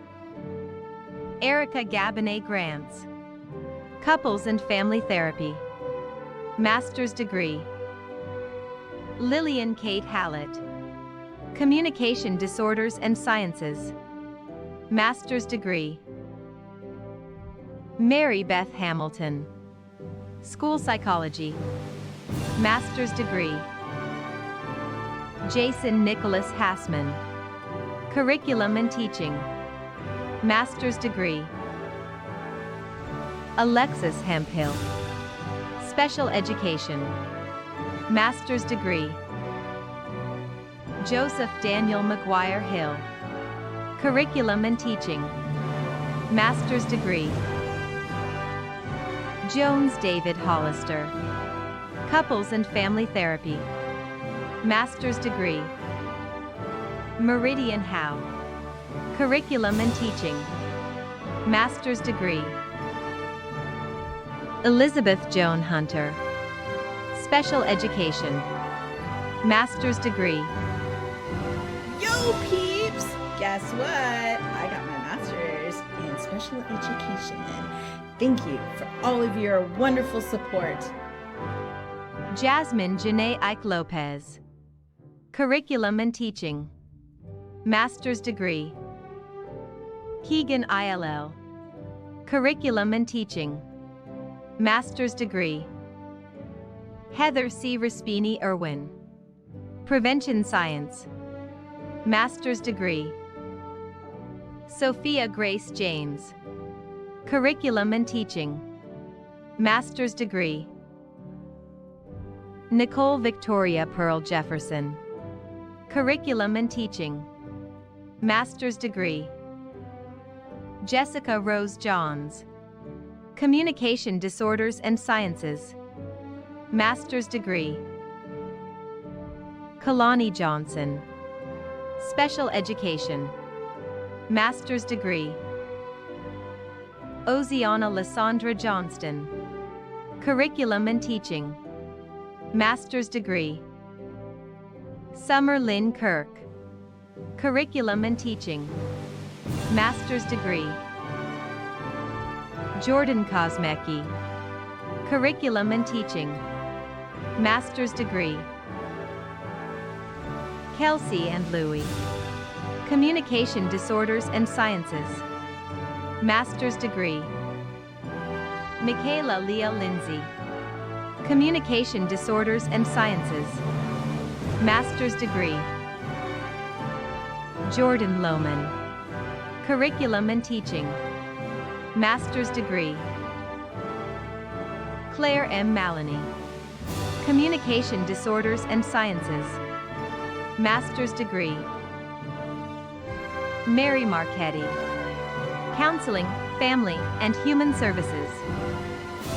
Erica Gabinet Grants. Couples and Family Therapy. Master's degree. Lillian Kate Hallett, Communication Disorders and Sciences, Master's degree. Mary Beth Hamilton, School Psychology, Master's degree. Jason Nicholas Hassman, Curriculum and Teaching, Master's degree. Alexis Hemphill, Special Education, Master's degree. Joseph Daniel McGuire Hill, Curriculum and Teaching, Master's degree. Jones David Hollister, Couples and Family Therapy, Master's degree. Meridian Howe, Curriculum and Teaching, Master's degree. Elizabeth Joan Hunter, Special Education, Master's degree. Yo peeps! Guess what? I got my master's in special education. Thank you for all of your wonderful support. Jasmine Janae Ike Lopez, Curriculum and Teaching, Master's degree. Keegan ILL, Curriculum and Teaching, Master's degree. Heather C. Raspini Irwin, Prevention Science, Master's degree. Sophia Grace James, Curriculum and Teaching, Master's degree. Nicole Victoria Pearl Jefferson, Curriculum and Teaching, Master's degree. Jessica Rose Johns, Communication Disorders and Sciences, Master's degree. Kalani Johnson, Special Education, Master's degree. Oziana Lysandra Johnston, Curriculum and Teaching, Master's degree. Summer Lynn Kirk, Curriculum and Teaching, Master's degree. Jordan Kosmecki, Curriculum and Teaching, Master's degree. Kelsey and Louie, Communication Disorders and Sciences, Master's degree. Michaela Leah Lindsay, Communication Disorders and Sciences, Master's degree. Jordan Lohman, Curriculum and Teaching, Master's degree. Claire M. Maloney, Communication Disorders and Sciences, Master's degree. Mary Marchetti, Counseling, Family, and Human Services,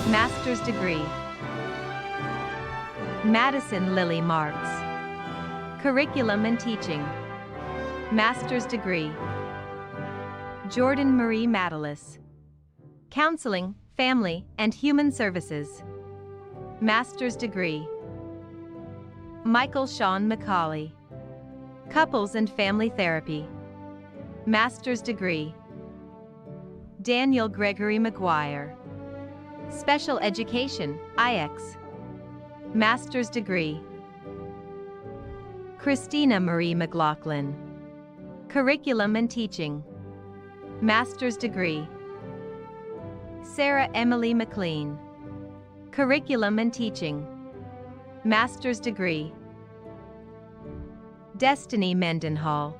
Master's degree. Madison Lily Marks, Curriculum and Teaching, Master's degree. Jordan Marie Matalis, Counseling, Family, and Human Services, Master's degree. Michael Sean McCauley, Couples and Family Therapy, Master's degree. Daniel Gregory McGuire, Special Education, IX, Master's degree. Christina Marie McLaughlin, Curriculum and Teaching, Master's degree. Sarah Emily McLean, Curriculum and Teaching, Master's degree. Destiny Mendenhall,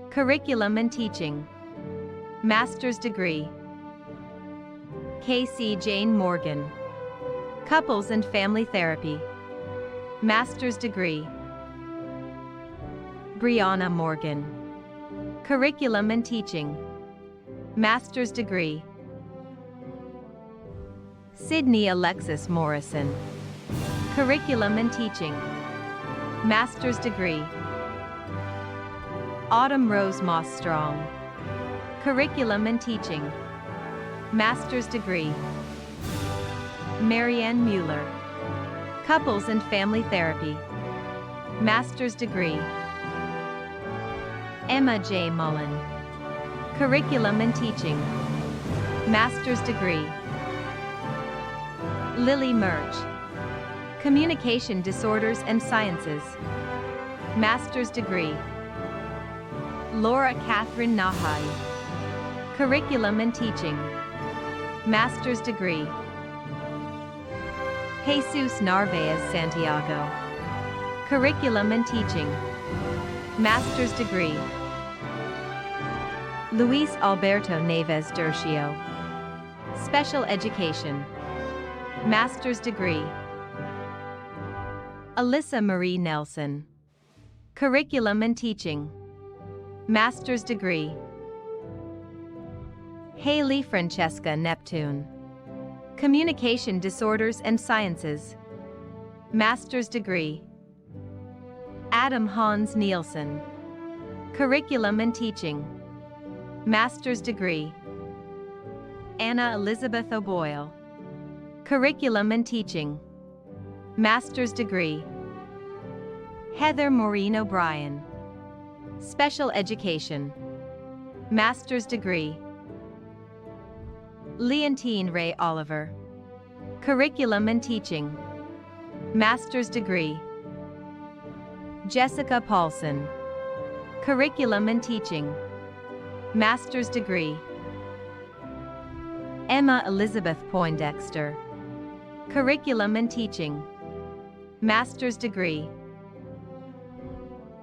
Curriculum and Teaching, Master's degree. Casey Jane Morgan, Couples and Family Therapy, Master's degree. Brianna Morgan, Curriculum and Teaching, Master's degree. Sydney Alexis Morrison, Curriculum and Teaching, Master's degree. Autumn Rose Moss Strong, Curriculum and Teaching, Master's degree. Marianne Mueller, Couples and Family Therapy, Master's degree. Emma J. Mullen, Curriculum and Teaching, Master's degree. Lily Murch, Communication Disorders and Sciences, Master's Degree. Laura Catherine Nahai, Curriculum and Teaching, Master's Degree. Jesus Narvaez Santiago, Curriculum and Teaching, Master's Degree. Luis Alberto Neves Durcio, Special Education, Master's Degree. Alyssa Marie Nelson, Curriculum and Teaching, Master's Degree. Haley Francesca Neptune, Communication Disorders and Sciences, Master's Degree. Adam Hans Nielsen, Curriculum and Teaching, Master's Degree. Anna Elizabeth O'Boyle, Curriculum and Teaching, Master's Degree. Heather Maureen O'Brien, Special Education, Master's Degree. Leontine Ray Oliver, Curriculum and Teaching, Master's Degree. Jessica Paulson, Curriculum and Teaching, Master's Degree. Emma Elizabeth Poindexter, Curriculum and Teaching, Master's Degree.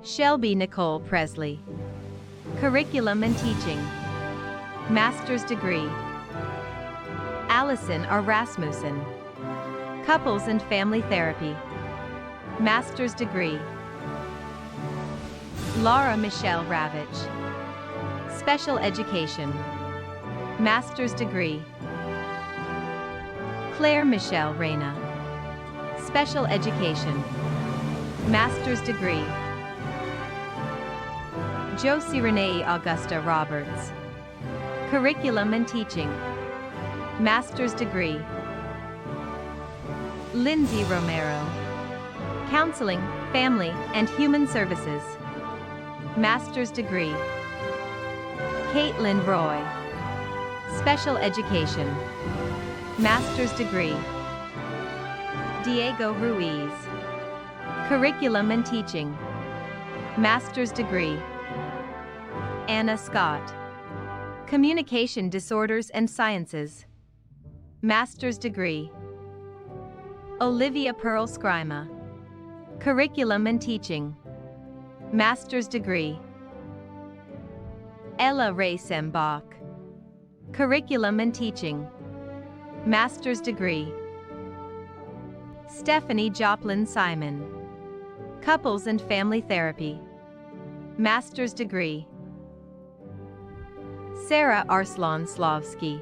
Shelby Nicole Presley, Curriculum and Teaching, Master's Degree. Allison R. Rasmussen, Couples and Family Therapy, Master's Degree. Laura Michelle Ravitch, Special Education, Master's Degree. Claire Michelle Reyna, Special Education, Master's Degree. Josie Renee Augusta Roberts, Curriculum and Teaching, Master's Degree. Lindsay Romero, Counseling, Family, and Human Services, Master's Degree. Caitlin Roy, Special Education, Master's Degree. Diego Ruiz, Curriculum and Teaching, Master's Degree. Anna Scott, Communication Disorders and Sciences, Master's Degree. Olivia Pearl Scrima, Curriculum and Teaching, Master's Degree. Ella Ray Sembach, Curriculum and Teaching, Master's Degree. Stephanie Joplin Simon, Couples and Family Therapy, Master's Degree. Sarah Arslan Slavsky,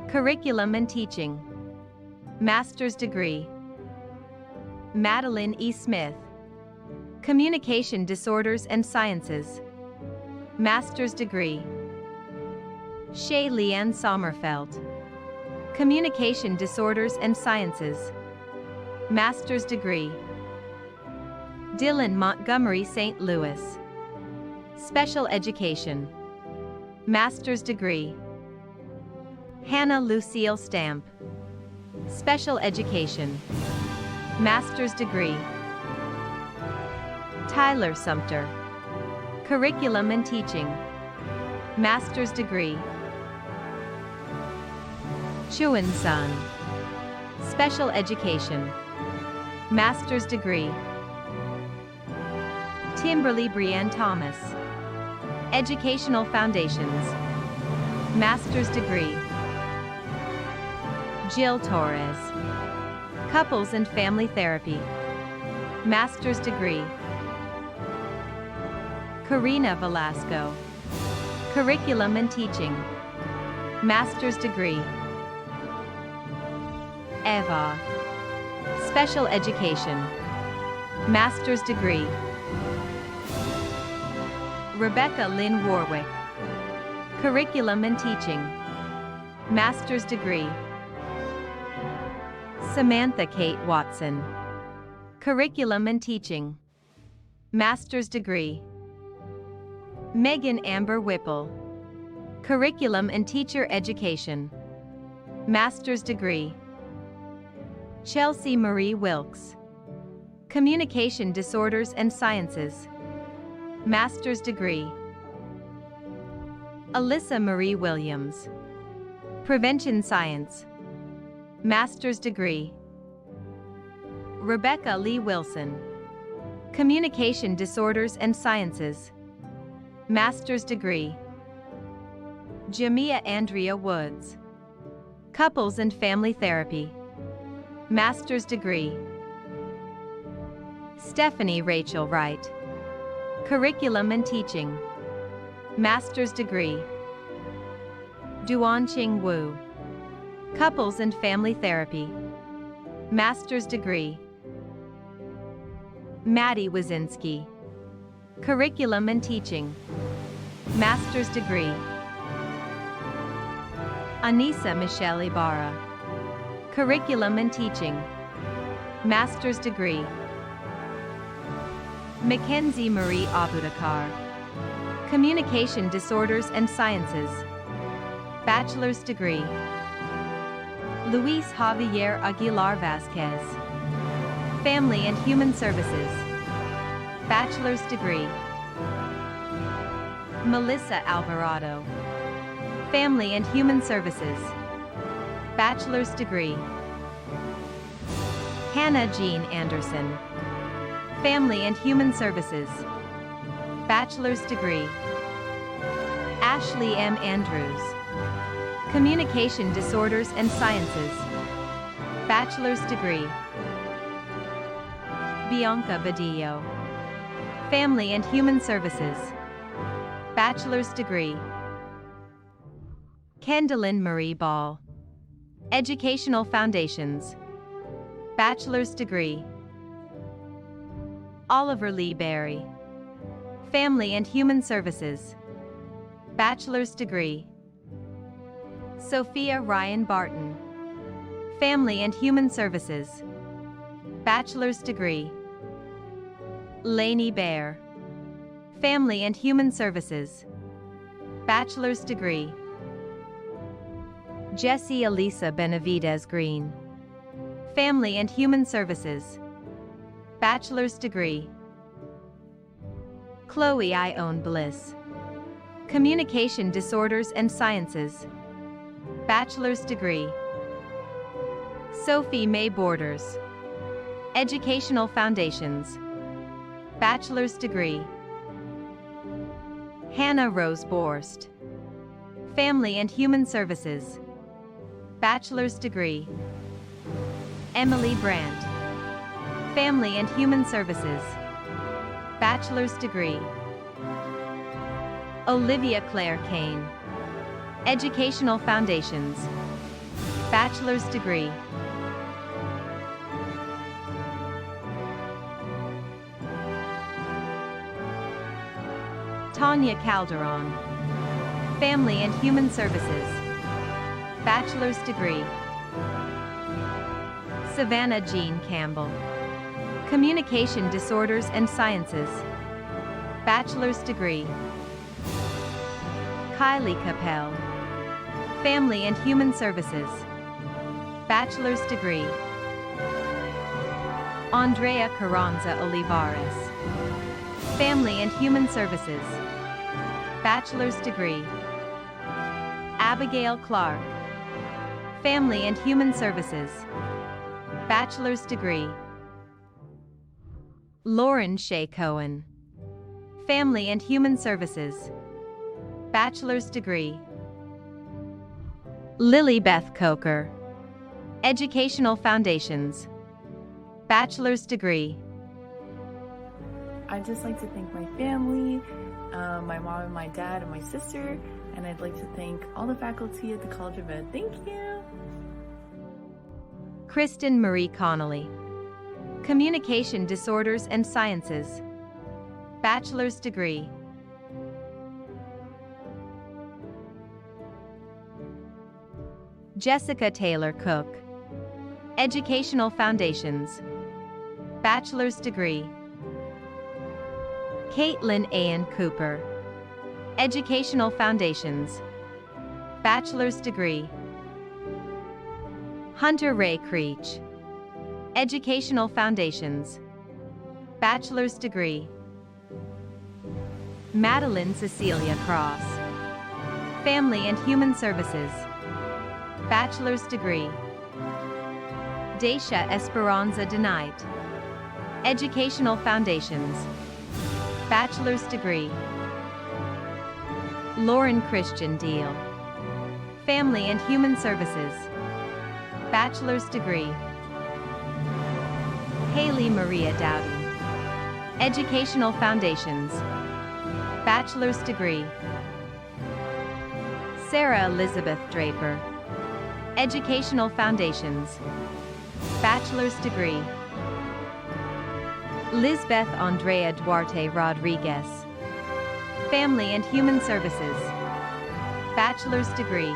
Curriculum and Teaching, Master's Degree. Madeline E. Smith, Communication Disorders and Sciences, Master's Degree. Shay Leanne Sommerfeld, Communication Disorders and Sciences, Master's Degree. Dylan Montgomery St. Louis, Special Education, Master's Degree. Hannah Lucille Stamp, Special Education, Master's Degree. Tyler Sumter, Curriculum and Teaching, Master's Degree. Chuan Sun, Special Education, Master's Degree. Timberly Brienne Thomas, Educational Foundations, Master's Degree. Jill Torres, Couples and Family Therapy, Master's Degree. Karina Velasco, Curriculum and Teaching, Master's Degree. Eva, Special Education, Master's Degree. Rebecca Lynn Warwick, Curriculum and Teaching, Master's Degree. Samantha Kate Watson, Curriculum and Teaching, Master's Degree. Megan Amber Whipple, Curriculum and Teacher Education, Master's Degree. Chelsea Marie Wilkes. Communication Disorders and Sciences. Master's degree. Alyssa Marie Williams. Prevention Science. Master's degree. Rebecca Lee Wilson. Communication Disorders and Sciences. Master's degree. Jamia Andrea Woods. Couples and Family Therapy. Master's degree. Stephanie Rachel Wright. Curriculum and Teaching. Master's degree. Duan Ching Wu. Couples and Family Therapy. Master's degree. Maddie Wazinski. Curriculum and Teaching. Master's degree. Anissa Michelle Ibarra. Curriculum and Teaching. Master's degree. Mackenzie Marie Abudakar. Communication Disorders and Sciences. Bachelor's degree. Luis Javier Aguilar Vasquez. Family and Human Services. Bachelor's degree. Melissa Alvarado. Family and Human Services. Bachelor's degree. Hannah Jean Anderson. Family and Human Services. Bachelor's degree. Ashley M. Andrews. Communication Disorders and Sciences. Bachelor's degree. Bianca Badillo. Family and Human Services. Bachelor's degree. Kendallyn Marie Ball. Educational Foundations. Bachelor's degree. Oliver Lee Berry. Family and Human Services. Bachelor's degree. Sophia Ryan Barton. Family and Human Services. Bachelor's degree. Lainey Bear. Family and Human Services. Bachelor's degree. Jessie Elisa Benavidez Green. Family and Human Services. Bachelor's degree. Chloe Ione Bliss. Communication Disorders and Sciences. Bachelor's degree. Sophie May Borders. Educational Foundations. Bachelor's degree. Hannah Rose Borst. Family and Human Services. Bachelor's degree. Emily Brandt. Family and Human Services. Bachelor's degree. Olivia Claire Kane. Educational Foundations. Bachelor's degree. Tanya Calderon. Family and Human Services. Bachelor's degree. Savannah Jean Campbell. Communication Disorders and Sciences. Bachelor's degree. Kylie Capel. Family and Human Services. Bachelor's degree. Andrea Carranza Olivares. Family and Human Services. Bachelor's degree. Abigail Clark. Family and Human Services. Bachelor's degree. Lauren Shea Cohen. Family and Human Services. Bachelor's degree. Lily Beth Coker. Educational Foundations. Bachelor's degree. I'd just like to thank my family, my mom and my dad and my sister, and I'd like to thank all the faculty at the College of Ed. Thank you. Kristen Marie Connolly. Communication Disorders and Sciences. Bachelor's degree. Jessica Taylor Cook. Educational Foundations. Bachelor's degree. Caitlin Ann Cooper. Educational Foundations. Bachelor's degree. Hunter Ray Creech. Educational Foundations, Bachelor's Degree. Madeline Cecilia Cross, Family and Human Services, Bachelor's Degree. Daisha Esperanza Denight, Educational Foundations, Bachelor's Degree. Lauren Christian Deal, Family and Human Services, Bachelor's Degree. Haley Maria Dowden, Educational Foundations, Bachelor's Degree. Sarah Elizabeth Draper, Educational Foundations, Bachelor's Degree. Lizbeth Andrea Duarte Rodriguez, Family and Human Services, Bachelor's Degree.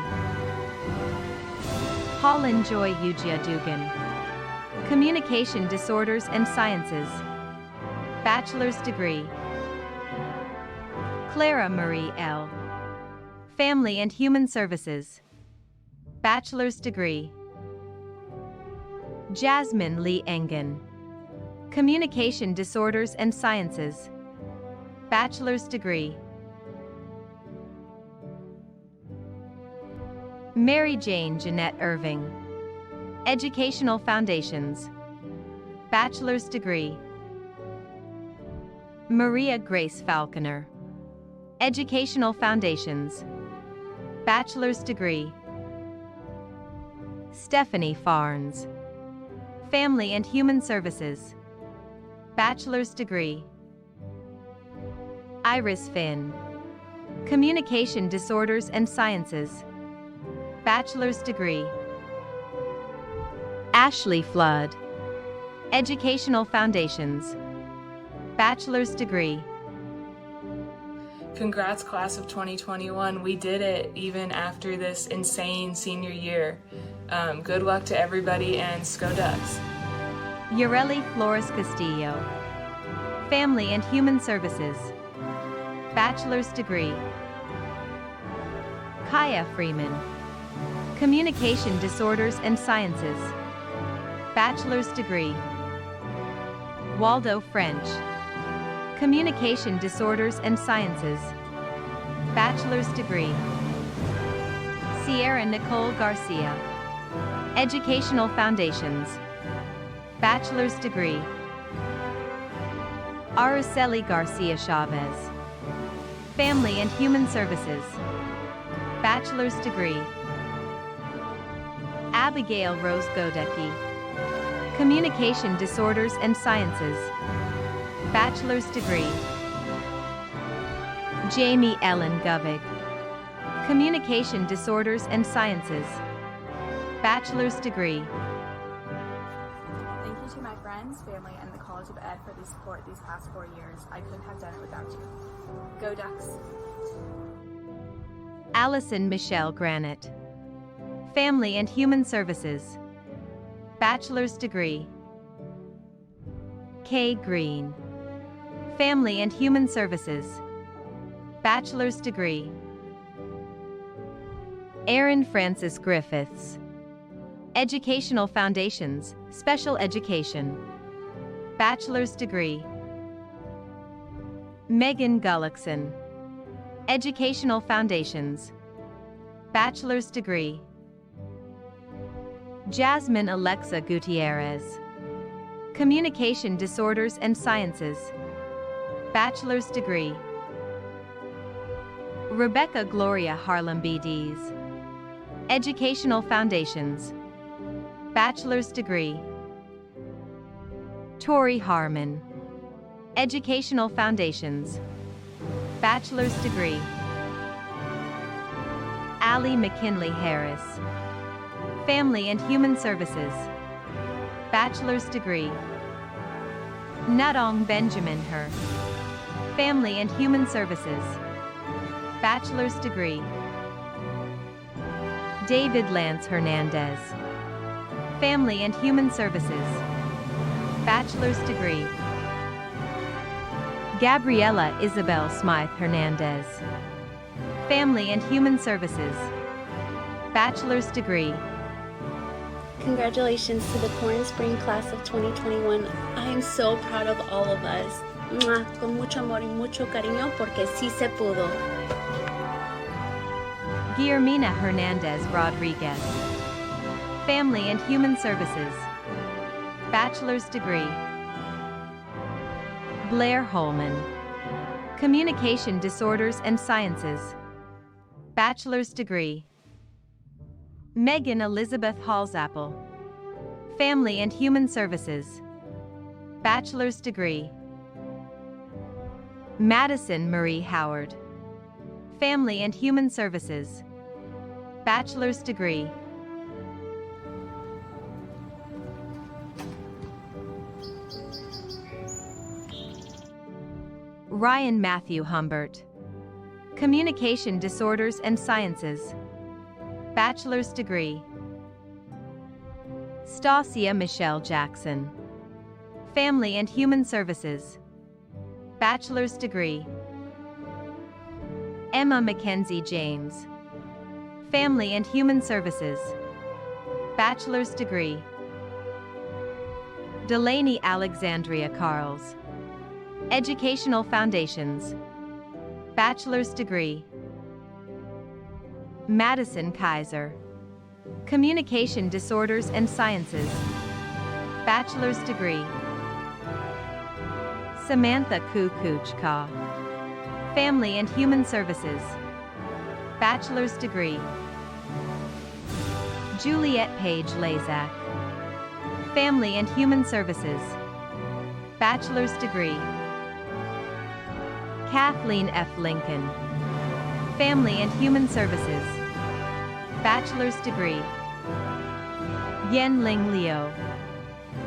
Holland Joy Ujia Dugan, Communication Disorders and Sciences, Bachelor's Degree. Clara Marie L., Family and Human Services, Bachelor's Degree. Jasmine Lee Engen, Communication Disorders and Sciences, Bachelor's Degree. Mary Jane Jeanette Irving, Educational Foundations, Bachelor's Degree. Maria Grace Falconer, Educational Foundations, Bachelor's Degree. Stephanie Farnes, Family and Human Services, Bachelor's Degree. Iris Finn, Communication Disorders and Sciences, Bachelor's Degree. Ashley Flood, Educational Foundations, Bachelor's Degree. Congrats, class of 2021. We did it even after this insane senior year. Good luck to everybody and Sco Ducks. Ureli Flores Castillo, Family and Human Services, Bachelor's Degree. Kaya Freeman, Communication Disorders and Sciences, Bachelor's Degree. Waldo French, Communication Disorders and Sciences, Bachelor's Degree. Sierra Nicole Garcia, Educational Foundations, Bachelor's Degree. Araceli Garcia Chavez, Family and Human Services, Bachelor's Degree. Abigail Rose Godecki, Communication Disorders and Sciences, Bachelor's Degree. Jamie Ellen Govig, Communication Disorders and Sciences, Bachelor's Degree. Thank you to my friends, family, and the College of Ed for the support these past 4 years. I couldn't have done it without you. Go Ducks! Allison Michelle Granite, Family and Human Services, Bachelor's Degree. Kay Green, Family and Human Services, Bachelor's Degree. Aaron Francis Griffiths, Educational Foundations, Special Education, Bachelor's Degree. Megan Gullickson, Educational Foundations, Bachelor's Degree. Jasmine Alexa Gutierrez, Communication Disorders and Sciences, Bachelor's Degree. Rebecca Gloria Harlem BDs, Educational Foundations, Bachelor's Degree. Tori Harmon, Educational Foundations, Bachelor's Degree. Allie McKinley Harris, Family and Human Services, Bachelor's Degree. Nadong Benjamin Her, Family and Human Services, Bachelor's Degree. David Lance Hernandez, Family and Human Services, Bachelor's Degree. Gabriela Isabel Smythe Hernandez, Family and Human Services, Bachelor's Degree. Congratulations to the Corn Spring class of 2021. I am so proud of all of us. Mwah, con mucho amor y mucho cariño porque sí se pudo. Guillermina Hernandez Rodriguez. Family and Human Services. Bachelor's degree. Blair Holman. Communication Disorders and Sciences. Bachelor's degree. Megan Elizabeth Halsapple. Family and Human Services. Bachelor's degree. Madison Marie Howard. Family and Human Services. Bachelor's degree. Ryan Matthew Humbert. Communication Disorders and Sciences. Bachelor's degree. Stasia Michelle Jackson. Family and Human Services. Bachelor's degree. Emma Mackenzie James. Family and Human Services. Bachelor's degree. Delaney Alexandria Carls. Educational Foundations. Bachelor's degree. Madison Kaiser. Communication Disorders and Sciences. Bachelor's degree. Samantha Kukuchka. Family and Human Services. Bachelor's degree. Juliette Page Lazak. Family and Human Services. Bachelor's degree. Kathleen F. Lincoln. Family and Human Services. Bachelor's degree. Yen Ling Liu.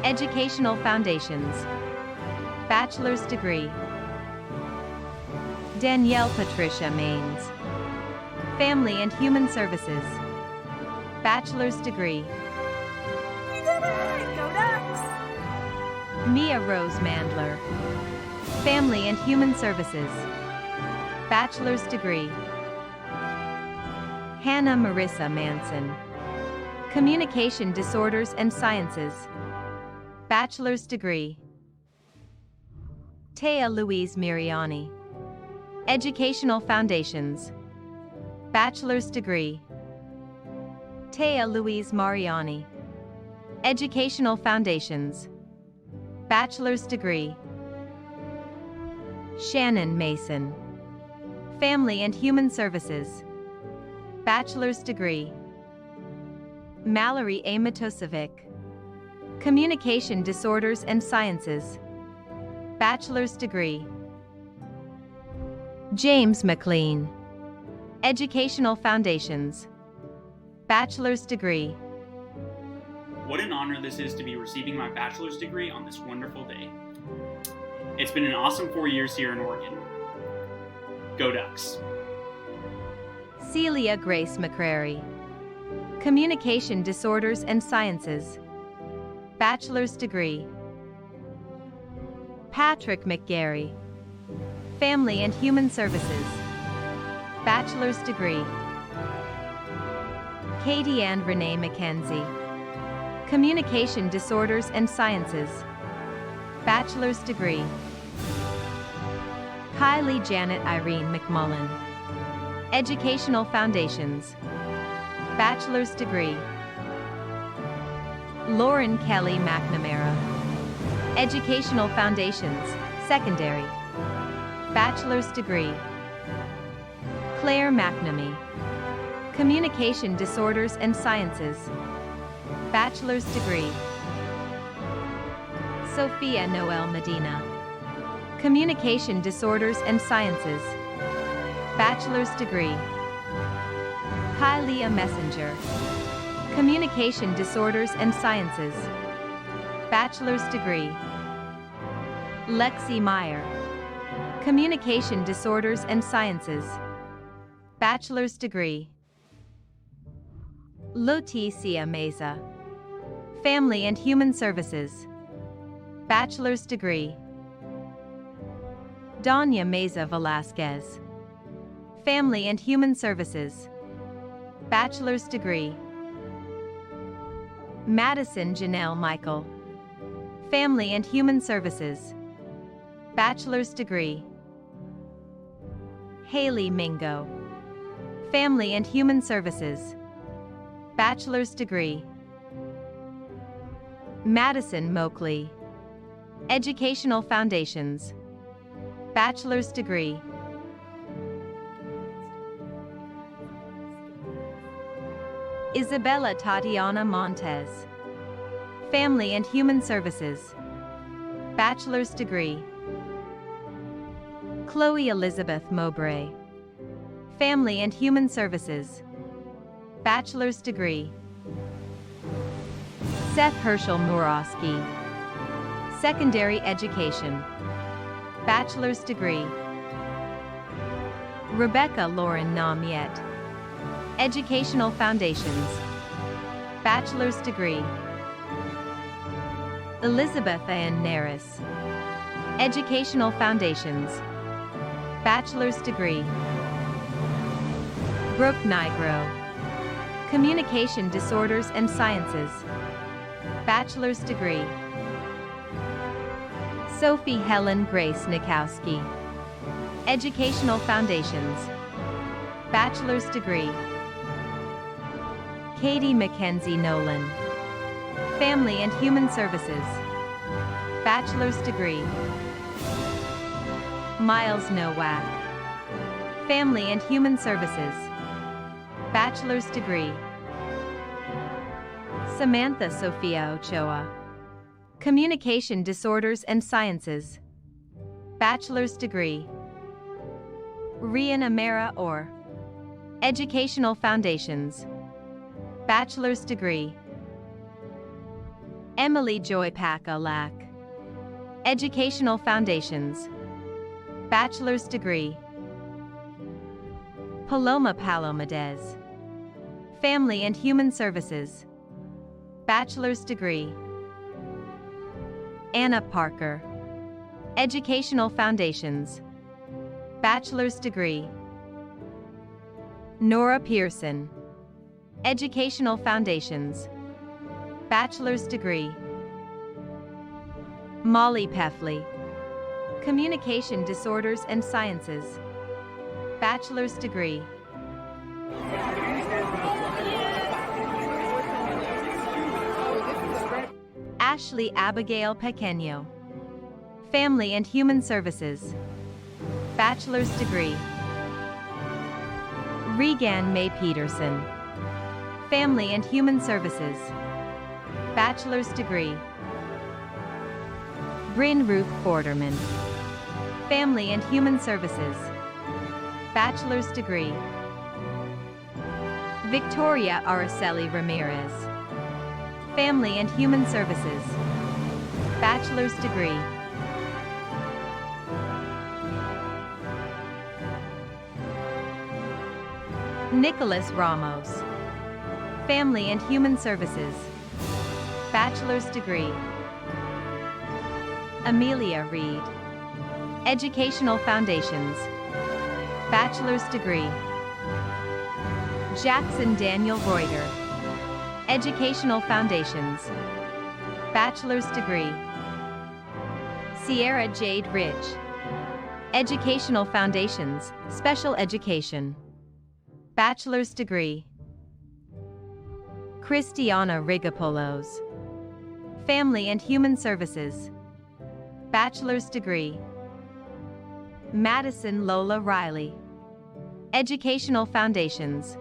Educational Foundations. Bachelor's degree. Danielle Patricia Maines. Family and Human Services. Bachelor's degree. You did it! Go Ducks! Mia Rose Mandler. Family and Human Services. Bachelor's degree. Hannah Marissa Manson. Communication Disorders and Sciences. Bachelor's degree. Taya Louise Miriani. Educational Foundations. Bachelor's degree. Taya Louise Mariani. Educational Foundations. Bachelor's degree. Shannon Mason. Family and Human Services. Bachelor's degree. Mallory A. Matosevic. Communication Disorders and Sciences. Bachelor's degree. James McLean. Educational Foundations. Bachelor's degree. What an honor this is to be receiving my bachelor's degree on this wonderful day. It's been an awesome 4 years here in Oregon. Go Ducks! Celia Grace McCrary. Communication Disorders and Sciences. Bachelor's degree. Patrick McGarry. Family and Human Services. Bachelor's degree. Katie Ann Renee McKenzie. Communication Disorders and Sciences. Bachelor's degree. Kylie Janet Irene McMullen. Educational Foundations. Bachelor's degree. Lauren Kelly McNamara. Educational Foundations, Secondary. Bachelor's degree. Claire McNamee. Communication Disorders and Sciences. Bachelor's degree. Sophia Noel Medina. Communication Disorders and Sciences. Bachelor's degree. Kylia Messenger. Communication Disorders and Sciences. Bachelor's degree. Lexi Meyer. Communication Disorders and Sciences. Bachelor's degree. Leticia Meza. Family and Human Services. Bachelor's degree. Danya Meza Velasquez. Family and Human Services. Bachelor's degree. Madison Janelle Michael. Family and Human Services. Bachelor's degree. Haley Mingo. Family and Human Services. Bachelor's degree. Madison Moakley. Educational Foundations. Bachelor's degree. Isabella Tatiana Montez. Family and Human Services. Bachelor's degree. Chloe Elizabeth Mowbray. Family and Human Services. Bachelor's degree. Seth Herschel Murawski. Secondary Education. Bachelor's degree. Rebecca Lauren Namiet. Educational Foundations. Bachelor's degree. Elizabeth Ann Naris. Educational Foundations. Bachelor's degree. Brooke Nigro. Communication Disorders and Sciences. Bachelor's degree. Sophie Helen Grace Nikowski. Educational Foundations. Bachelor's degree. Katie Mackenzie Nolan. Family and Human Services. Bachelor's degree. Miles Nowak. Family and Human Services. Bachelor's degree. Samantha Sophia Ochoa. Communication Disorders and Sciences. Bachelor's degree. Rian Amara Orr. Educational Foundations. Bachelor's degree. Emily Joy Pack-Alack. Educational Foundations. Bachelor's degree. Paloma Palomades. Family and Human Services. Bachelor's degree. Anna Parker. Educational Foundations. Bachelor's degree. Nora Pearson. Educational Foundations. Bachelor's degree. Molly Peffley. Communication Disorders and Sciences. Bachelor's degree. Ashley Abigail Pequeño. Family and Human Services. Bachelor's degree. Regan May Peterson. Family and Human Services. Bachelor's degree. Bryn Ruth Borderman. Family and Human Services. Bachelor's degree. Victoria Araceli Ramirez. Family and Human Services. Bachelor's degree. Nicholas Ramos. Family and Human Services. Bachelor's degree. Amelia Reed. Educational Foundations. Bachelor's degree. Jackson Daniel Reuter. Educational Foundations. Bachelor's degree. Sierra Jade Rich. Educational Foundations, Special Education. Bachelor's degree. Christiana Rigopolos. Family and Human Services. Bachelor's degree. Madison Lola Riley. Educational Foundations.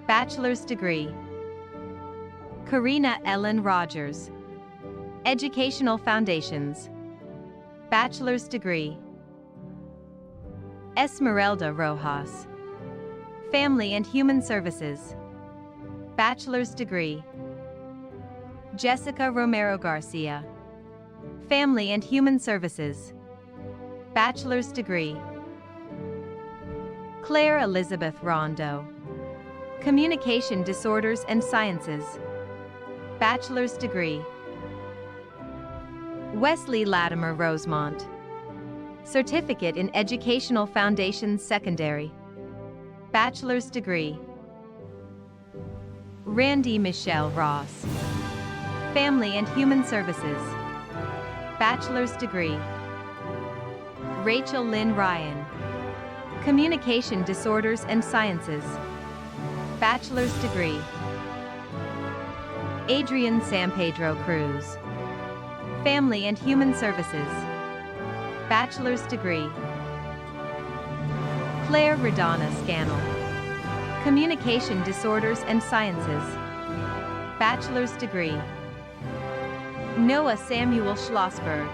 Bachelor's degree. Karina Ellen Rogers. Educational Foundations. Bachelor's degree. Esmeralda Rojas. Family and Human Services. Bachelor's degree. Jessica Romero Garcia. Family and Human Services. Bachelor's degree. Claire Elizabeth Rondo. Communication Disorders and Sciences. Bachelor's degree. Wesley Latimer Rosemont. Certificate in Educational Foundations Secondary. Bachelor's degree. Randy Michelle Ross. Family and Human Services, bachelor's degree. Rachel Lynn Ryan, Communication Disorders and Sciences, bachelor's degree. Adrian Sampedro Cruz, Family and Human Services, bachelor's degree. Claire Radana Scannell, Communication Disorders and Sciences, bachelor's degree. Noah Samuel Schlossberg,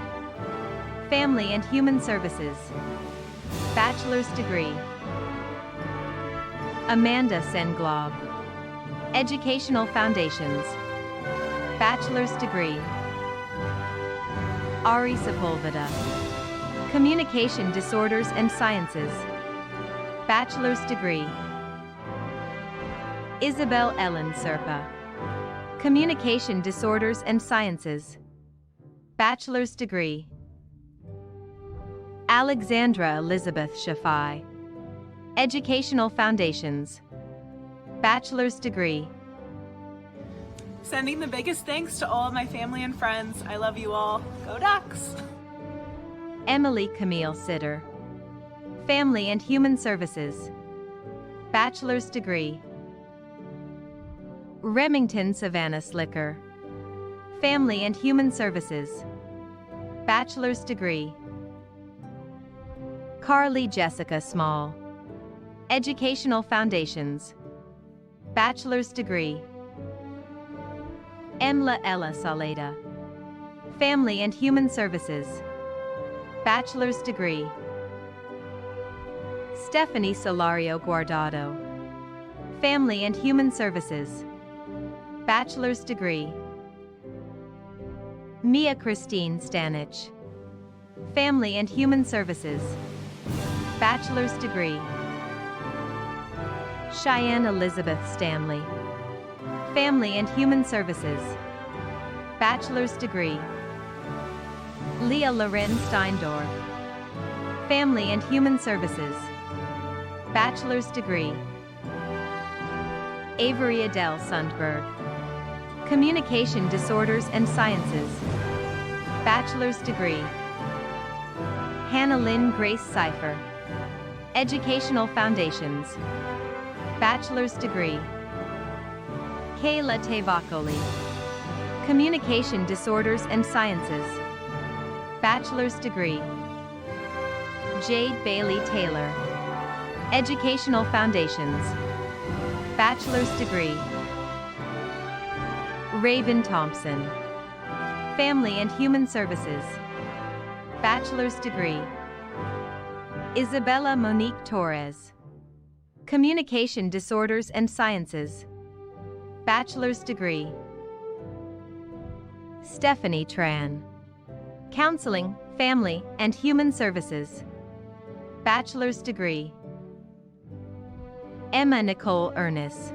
Family and Human Services, bachelor's degree. Amanda Senglob, Educational Foundations, bachelor's degree. Ari Sepulveda, Communication Disorders and Sciences, bachelor's degree. Isabel Ellen Serpa, Communication Disorders and Sciences, bachelor's degree. Alexandra Elizabeth Shafai, Educational Foundations, bachelor's degree. Sending the biggest thanks to all of my family and friends. I love you all. Go Ducks! Emily Camille Sitter, Family and Human Services, bachelor's degree. Remington Savannah Slicker, Family and Human Services, bachelor's degree. Carly Jessica Small, Educational Foundations, bachelor's degree. Emla Ella Saleda, Family and Human Services, bachelor's degree. Stephanie Solario Guardado, Family and Human Services, bachelor's degree. Mia Christine Stanich, Family and Human Services, bachelor's degree. Cheyenne Elizabeth Stanley, Family and Human Services, bachelor's degree. Leah Loren Steindorf, Family and Human Services, bachelor's degree. Avery Adele Sundberg, Communication Disorders and Sciences, bachelor's degree. Hannah Lynn Grace Cipher, Educational Foundations, bachelor's degree. Kayla Tavakoli, Communication Disorders and Sciences, bachelor's degree. Jade Bailey Taylor, Educational Foundations, bachelor's degree. Raven Thompson, Family and Human Services, bachelor's degree. Isabella Monique Torres, Communication Disorders and Sciences, bachelor's degree. Stephanie Tran, Counseling, Family and Human Services, bachelor's degree. Emma Nicole Ernest,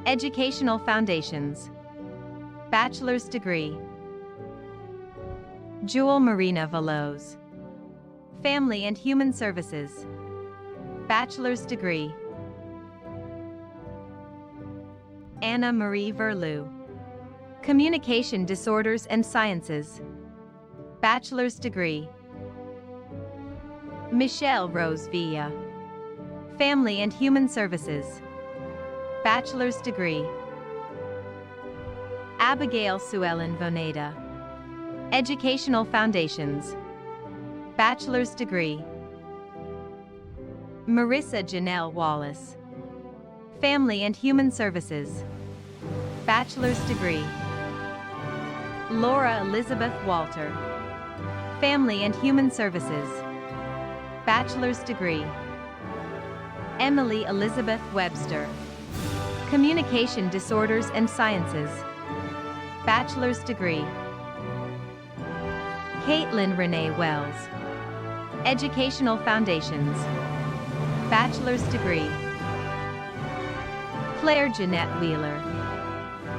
Educational Foundations, bachelor's degree. Jewel Marina Veloz, Family and Human Services, bachelor's degree. Anna Marie Verlew, Communication Disorders and Sciences, bachelor's degree. Michelle Rose Villa, Family and Human Services, bachelor's degree. Abigail Suellen Voneda, Educational Foundations, bachelor's degree. Marissa Janelle Wallace, Family and Human Services, bachelor's degree. Laura Elizabeth Walter, Family and Human Services, bachelor's degree. Emily Elizabeth Webster, Communication Disorders and Sciences, bachelor's degree. Caitlin Renee Wells, Educational Foundations, bachelor's degree. Claire Jeanette Wheeler,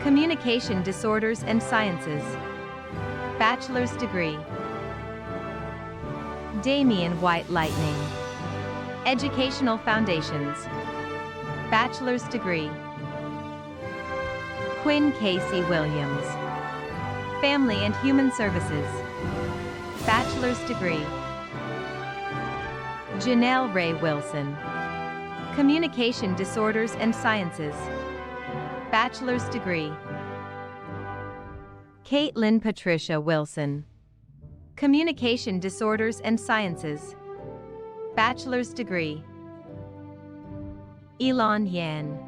Communication Disorders and Sciences, bachelor's degree. Damian White Lightning, Educational Foundations, bachelor's degree. Quinn Casey Williams, Family and Human Services, bachelor's degree. Janelle Ray Wilson, Communication Disorders and Sciences, bachelor's degree. Caitlin Patricia Wilson, Communication Disorders and Sciences, bachelor's degree. Elon Yan,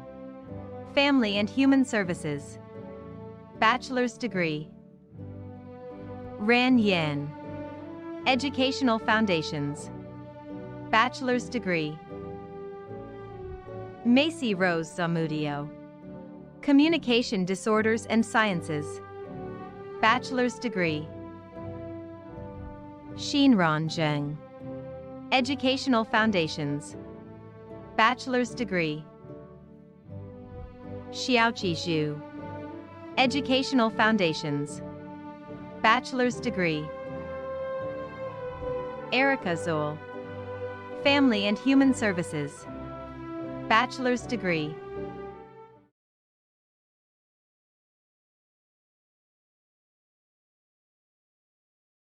Family and Human Services, bachelor's degree. Ran Yan, Educational Foundations, bachelor's degree. Macy Rose Zamudio, Communication Disorders and Sciences, bachelor's degree. Xinran Zheng, Educational Foundations, bachelor's degree. Xiaoqi Zhu, Educational Foundations, bachelor's degree. Erica Zoll, Family and Human Services, bachelor's degree.